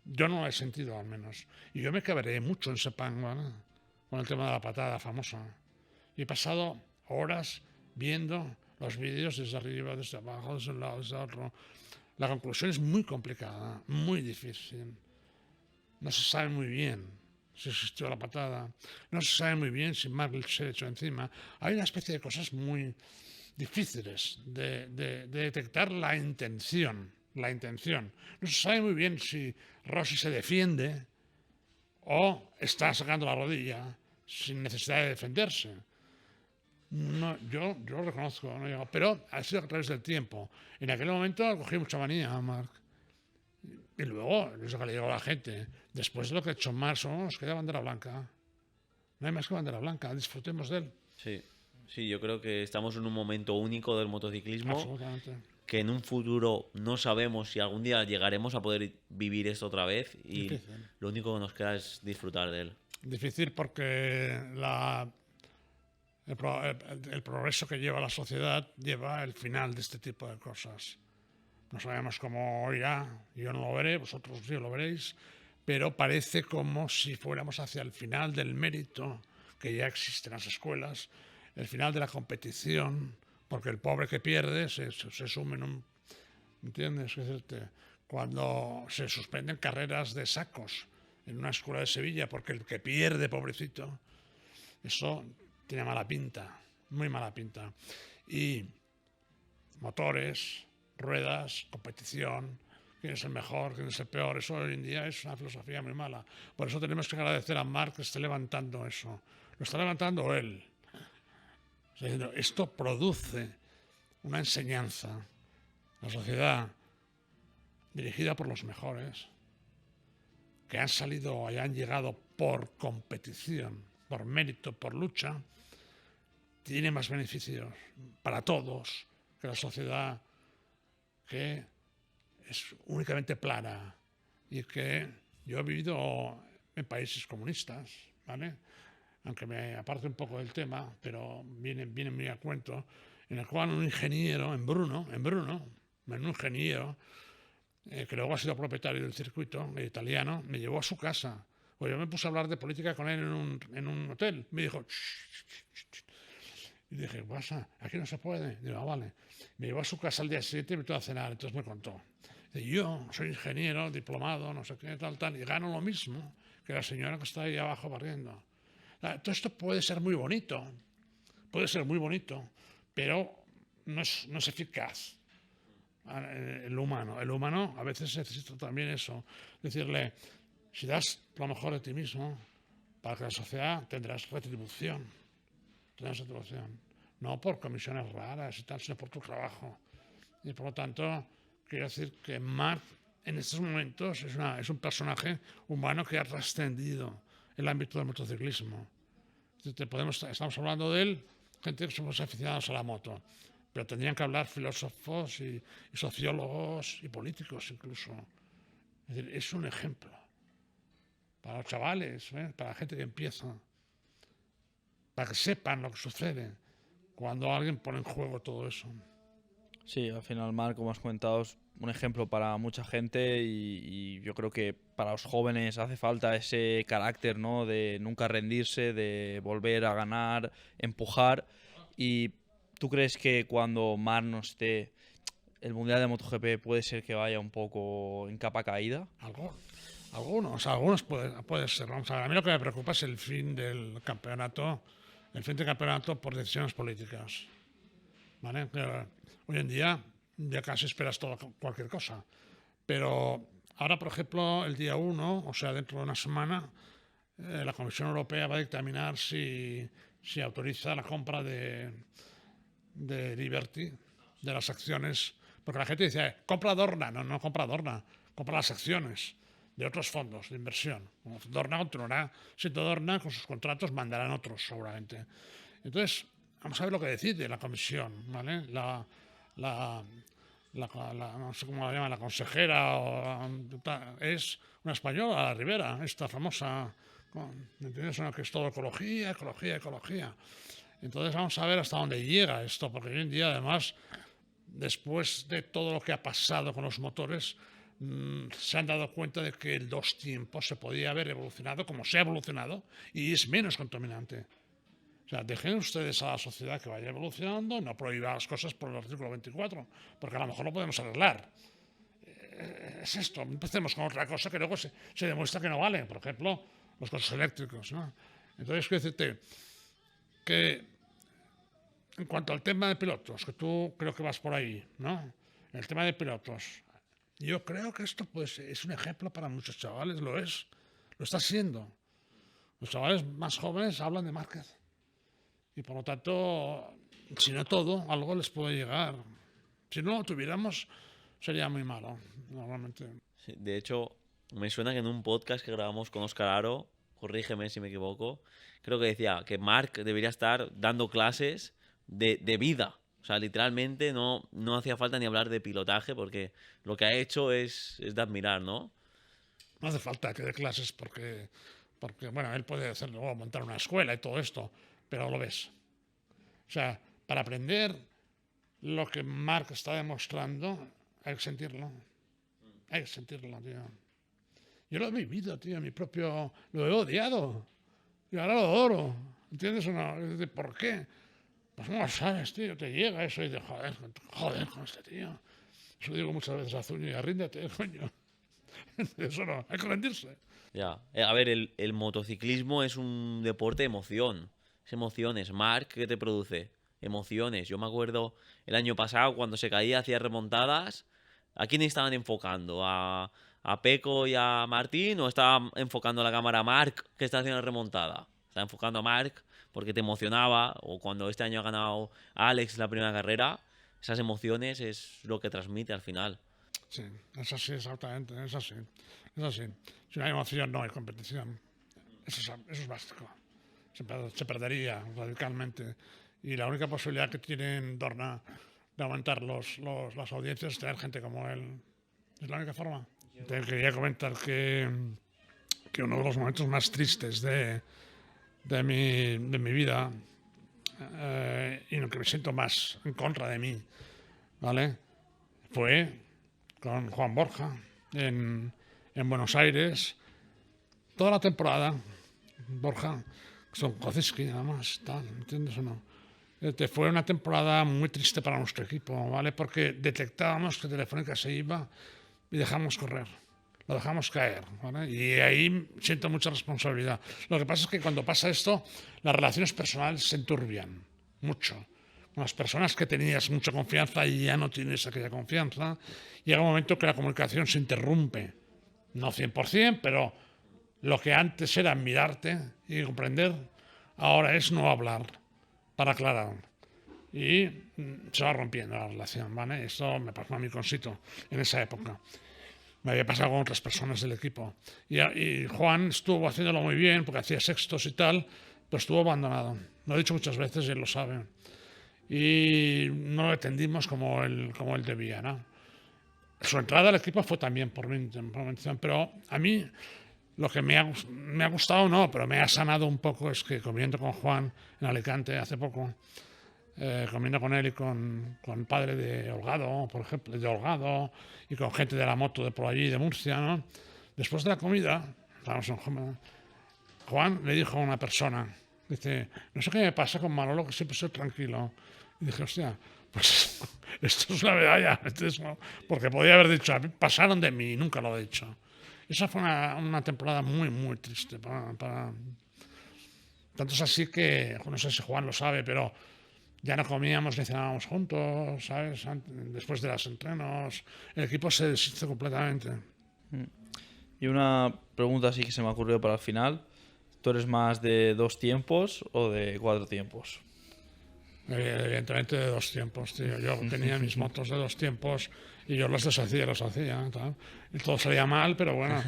Yo no lo he sentido, al menos. Y yo me cabré mucho en Sepang, ¿vale?, con el tema de la patada famosa. Y he pasado horas viendo los vídeos desde arriba, desde abajo, desde un lado, desde otro. La conclusión es muy complicada, muy difícil. No se sabe muy bien si existió la patada. No se sabe muy bien si Marc se echó encima. Hay una especie de cosas muy difíciles de detectar la intención. No se sabe muy bien si Rossi se defiende o está sacando la rodilla sin necesidad de defenderse. No, yo lo reconozco, pero ha sido a través del tiempo. En aquel momento cogí mucha manía a Marc. Y luego, es lo que le digo a la gente, después de lo que ha hecho Marc, solo nos queda bandera blanca. No hay más que bandera blanca, disfrutemos de él. Sí, sí, yo creo que estamos en un momento único del motociclismo, Absolutamente. que en un futuro no sabemos si algún día llegaremos a poder vivir esto otra vez y Difícil. lo único que nos queda es disfrutar de él. Difícil porque el progreso que lleva la sociedad lleva el final de este tipo de cosas. No sabemos cómo irá, yo no lo veré, vosotros sí lo veréis, pero parece como si fuéramos hacia el final del mérito que ya existe en las escuelas, el final de la competición, porque el pobre que pierde se sume en un... ¿Entiendes? Es decir, cuando se suspenden carreras de sacos en una escuela de Sevilla, porque el que pierde, pobrecito, eso tiene mala pinta, muy mala pinta. Y motores, ruedas, competición, quién es el mejor, quién es el peor, eso hoy en día es una filosofía muy mala. Por eso tenemos que agradecer a Marc que esté levantando eso. Lo está levantando él. Esto produce una enseñanza. La sociedad dirigida por los mejores, que han salido y han llegado por competición, por mérito, por lucha, tiene más beneficios para todos que la sociedad que es únicamente plana y que yo he vivido en países comunistas, ¿vale? Aunque me aparte un poco del tema, pero viene muy a cuento, en el cual un ingeniero en Brno, un ingeniero que luego ha sido propietario del circuito italiano, me llevó a su casa. Pues yo me puse a hablar de política con él en un hotel. Me dijo, y dije, pasa, aquí no se puede. Digo, ah, vale. Me llevó a su casa al día siguiente y me tuvo a cenar. Entonces me contó. Dice, yo soy ingeniero, diplomado, no sé qué, tal, y gano lo mismo que la señora que está ahí abajo barriendo. Todo esto puede ser muy bonito, pero no es eficaz. El humano a veces necesita también eso, decirle, si das lo mejor de ti mismo, para que la sociedad tendrás retribución, no por comisiones raras y tal, sino por tu trabajo. Y por lo tanto, quiero decir que Marc en estos momentos es un personaje humano que ha trascendido el ámbito del motociclismo. Estamos hablando de él, gente que somos aficionados a la moto, pero tendrían que hablar filósofos y sociólogos y políticos incluso. Es decir, es un ejemplo para los chavales, para la gente que empieza, para que sepan lo que sucede cuando alguien pone en juego todo eso. Sí, al final, Marc, como has comentado, es un ejemplo para mucha gente y yo creo que para los jóvenes hace falta ese carácter, ¿no? De nunca rendirse, de volver a ganar, empujar. ¿Y tú crees que cuando Marc no esté, el Mundial de MotoGP puede ser que vaya un poco en capa caída? Algunos puede ser. Vamos a ver, a mí lo que me preocupa es el fin del campeonato por decisiones políticas. ¿Vale? Hoy en día ya casi esperas cualquier cosa. Pero ahora, por ejemplo, el día 1, o sea, dentro de una semana, la Comisión Europea va a dictaminar si autoriza la compra de Liberty, de las acciones. Porque la gente dice, compra Dorna. No compra Dorna, compra las acciones de otros fondos de inversión. Dorna continuará siendo Dorna, con sus contratos mandarán otros seguramente. Entonces, vamos a ver lo que decide la comisión, ¿vale? No sé cómo la llama, la consejera, es una española, la Rivera, esta famosa, ¿entiendes? Que es todo ecología. Entonces vamos a ver hasta dónde llega esto, porque hoy en día, además, después de todo lo que ha pasado con los motores, se han dado cuenta de que el dos tiempos se podía haber evolucionado como se ha evolucionado y es menos contaminante. O sea, dejen ustedes a la sociedad que vaya evolucionando, no prohíban las cosas por el artículo 24, porque a lo mejor lo podemos arreglar. Es esto, empecemos con otra cosa que luego se demuestra que no vale, por ejemplo, los coches eléctricos, ¿no? Entonces, quiero decirte que en cuanto al tema de pilotos, que tú creo que vas por ahí, ¿no? El tema de pilotos, yo creo que esto pues, es un ejemplo para muchos chavales, lo está siendo. Los chavales más jóvenes hablan de Márquez. Y por lo tanto, si no todo, algo les puede llegar. Si no lo tuviéramos, sería muy malo, normalmente. Sí, de hecho, me suena que en un podcast que grabamos con Óscar Aro, corrígeme si me equivoco, creo que decía que Marc debería estar dando clases de vida. O sea, literalmente no hacía falta ni hablar de pilotaje porque lo que ha hecho es de admirar, ¿no? No hace falta que dé clases porque bueno, él puede hacer luego montar una escuela y todo esto, pero lo ves. O sea, para aprender lo que Marc está demostrando, hay que sentirlo. Hay que sentirlo, tío. Yo lo he vivido, tío, lo he odiado. Y ahora lo adoro. ¿Entiendes o no? ¿Por qué? Pues no lo sabes, tío. Te llega eso y dices, joder con este tío. Eso digo muchas veces a Zúñiga, ríndete, coño. Eso no, hay que rendirse. Ya. A ver, el motociclismo es un deporte de emoción. Es emociones. Marc, ¿qué te produce? Emociones. Yo me acuerdo el año pasado cuando se caía, hacía remontadas. ¿A quién estaban enfocando? ¿A Peco y a Martín? ¿O estaba enfocando la cámara a Marc, que está haciendo la remontada? Estaba enfocando a Marc porque te emocionaba. O cuando este año ha ganado Alex la primera carrera, esas emociones es lo que transmite al final. Sí, es así, exactamente, es así. Es así. Si no hay emoción, no hay competición. Eso es básico. Se perdería radicalmente. Y la única posibilidad que tiene Dorna de aumentar las audiencias es tener gente como él. Es la única forma. Te quería comentar que uno de los momentos más tristes de mi vida y en el que me siento más en contra de mí, ¿vale? Fue con Juan Borja en Buenos Aires. Toda la temporada, Borja, son Koziski nada más, tal, ¿entiendes o no? Fue una temporada muy triste para nuestro equipo, ¿vale? Porque detectábamos que Telefónica se iba y dejamos correr, lo dejamos caer, ¿vale? Y ahí siento mucha responsabilidad. Lo que pasa es que cuando pasa esto, las relaciones personales se enturbian mucho. Con las personas que tenías mucha confianza y ya no tienes aquella confianza, llega un momento que la comunicación se interrumpe. No 100%, pero lo que antes era mirarte y comprender, ahora es no hablar para aclarar. Y se va rompiendo la relación, ¿vale? Esto me pasó a mí con Sito en esa época. Me había pasado con otras personas del equipo. Y Juan estuvo haciéndolo muy bien porque hacía sextos y tal, pero estuvo abandonado. Lo he dicho muchas veces y él lo sabe. Y no lo atendimos como él debía, ¿no? Su entrada al equipo fue también por mi intervención, pero a mí lo que me ha gustado, no, pero me ha sanado un poco es que comiendo con Juan en Alicante hace poco, comiendo con él y con el padre de Holgado, por ejemplo, de Holgado, y con gente de la moto de por allí, de Murcia, ¿no? Después de la comida, Juan le dijo a una persona, dice, no sé qué me pasa con Manolo, que siempre soy tranquilo. Y dije, hostia, pues esto es la medalla, ¿no? Porque podía haber dicho, pasaron de mí y nunca lo he dicho. Esa fue una temporada muy, muy triste para... Tanto es así que, no sé si Juan lo sabe, pero ya no comíamos ni cenábamos juntos, ¿sabes? Después de los entrenos, el equipo se deshizo completamente. Y una pregunta así que se me ha ocurrido para el final. ¿Tú eres más de 2 tiempos o de 4 tiempos? Evidentemente de 2 tiempos, tío. Yo tenía mis motos de 2 tiempos y yo los deshacía, tal. Y todo salía mal, pero bueno.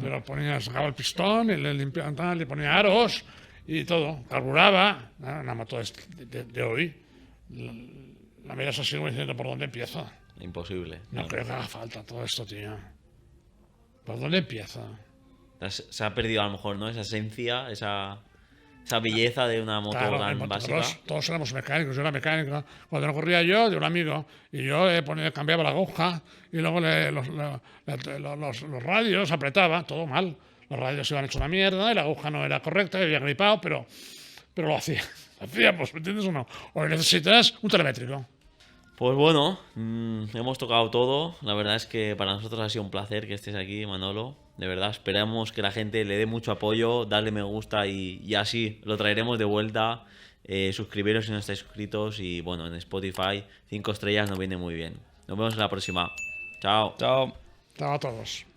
Pero sacaba el pistón y le limpiaba, tal, le ponía aros y todo. Carburaba. Una moto de hoy. La miras así como diciendo, ¿por dónde empiezo? Imposible. No creo que haga falta todo esto, tío. ¿Por dónde empiezo? Se ha perdido a lo mejor, ¿no? Esa esencia, esa belleza de una moto tan básica. Todos éramos mecánicos, yo era mecánico. Cuando no corría yo, de un amigo. Y yo cambiaba la aguja y luego los radios apretaba, todo mal. Los radios iban hechos una mierda y la aguja no era correcta, había gripado, pero lo hacía. Hacíamos, ¿me entiendes o no? O necesitas un telemétrico. Pues bueno, hemos tocado todo. La verdad es que para nosotros ha sido un placer que estés aquí, Manolo. De verdad, esperamos que la gente le dé mucho apoyo, darle me gusta y así lo traeremos de vuelta. Suscribiros si no estáis suscritos y bueno, en Spotify 5 estrellas nos viene muy bien. Nos vemos en la próxima. Chao. Chao. Chao a todos.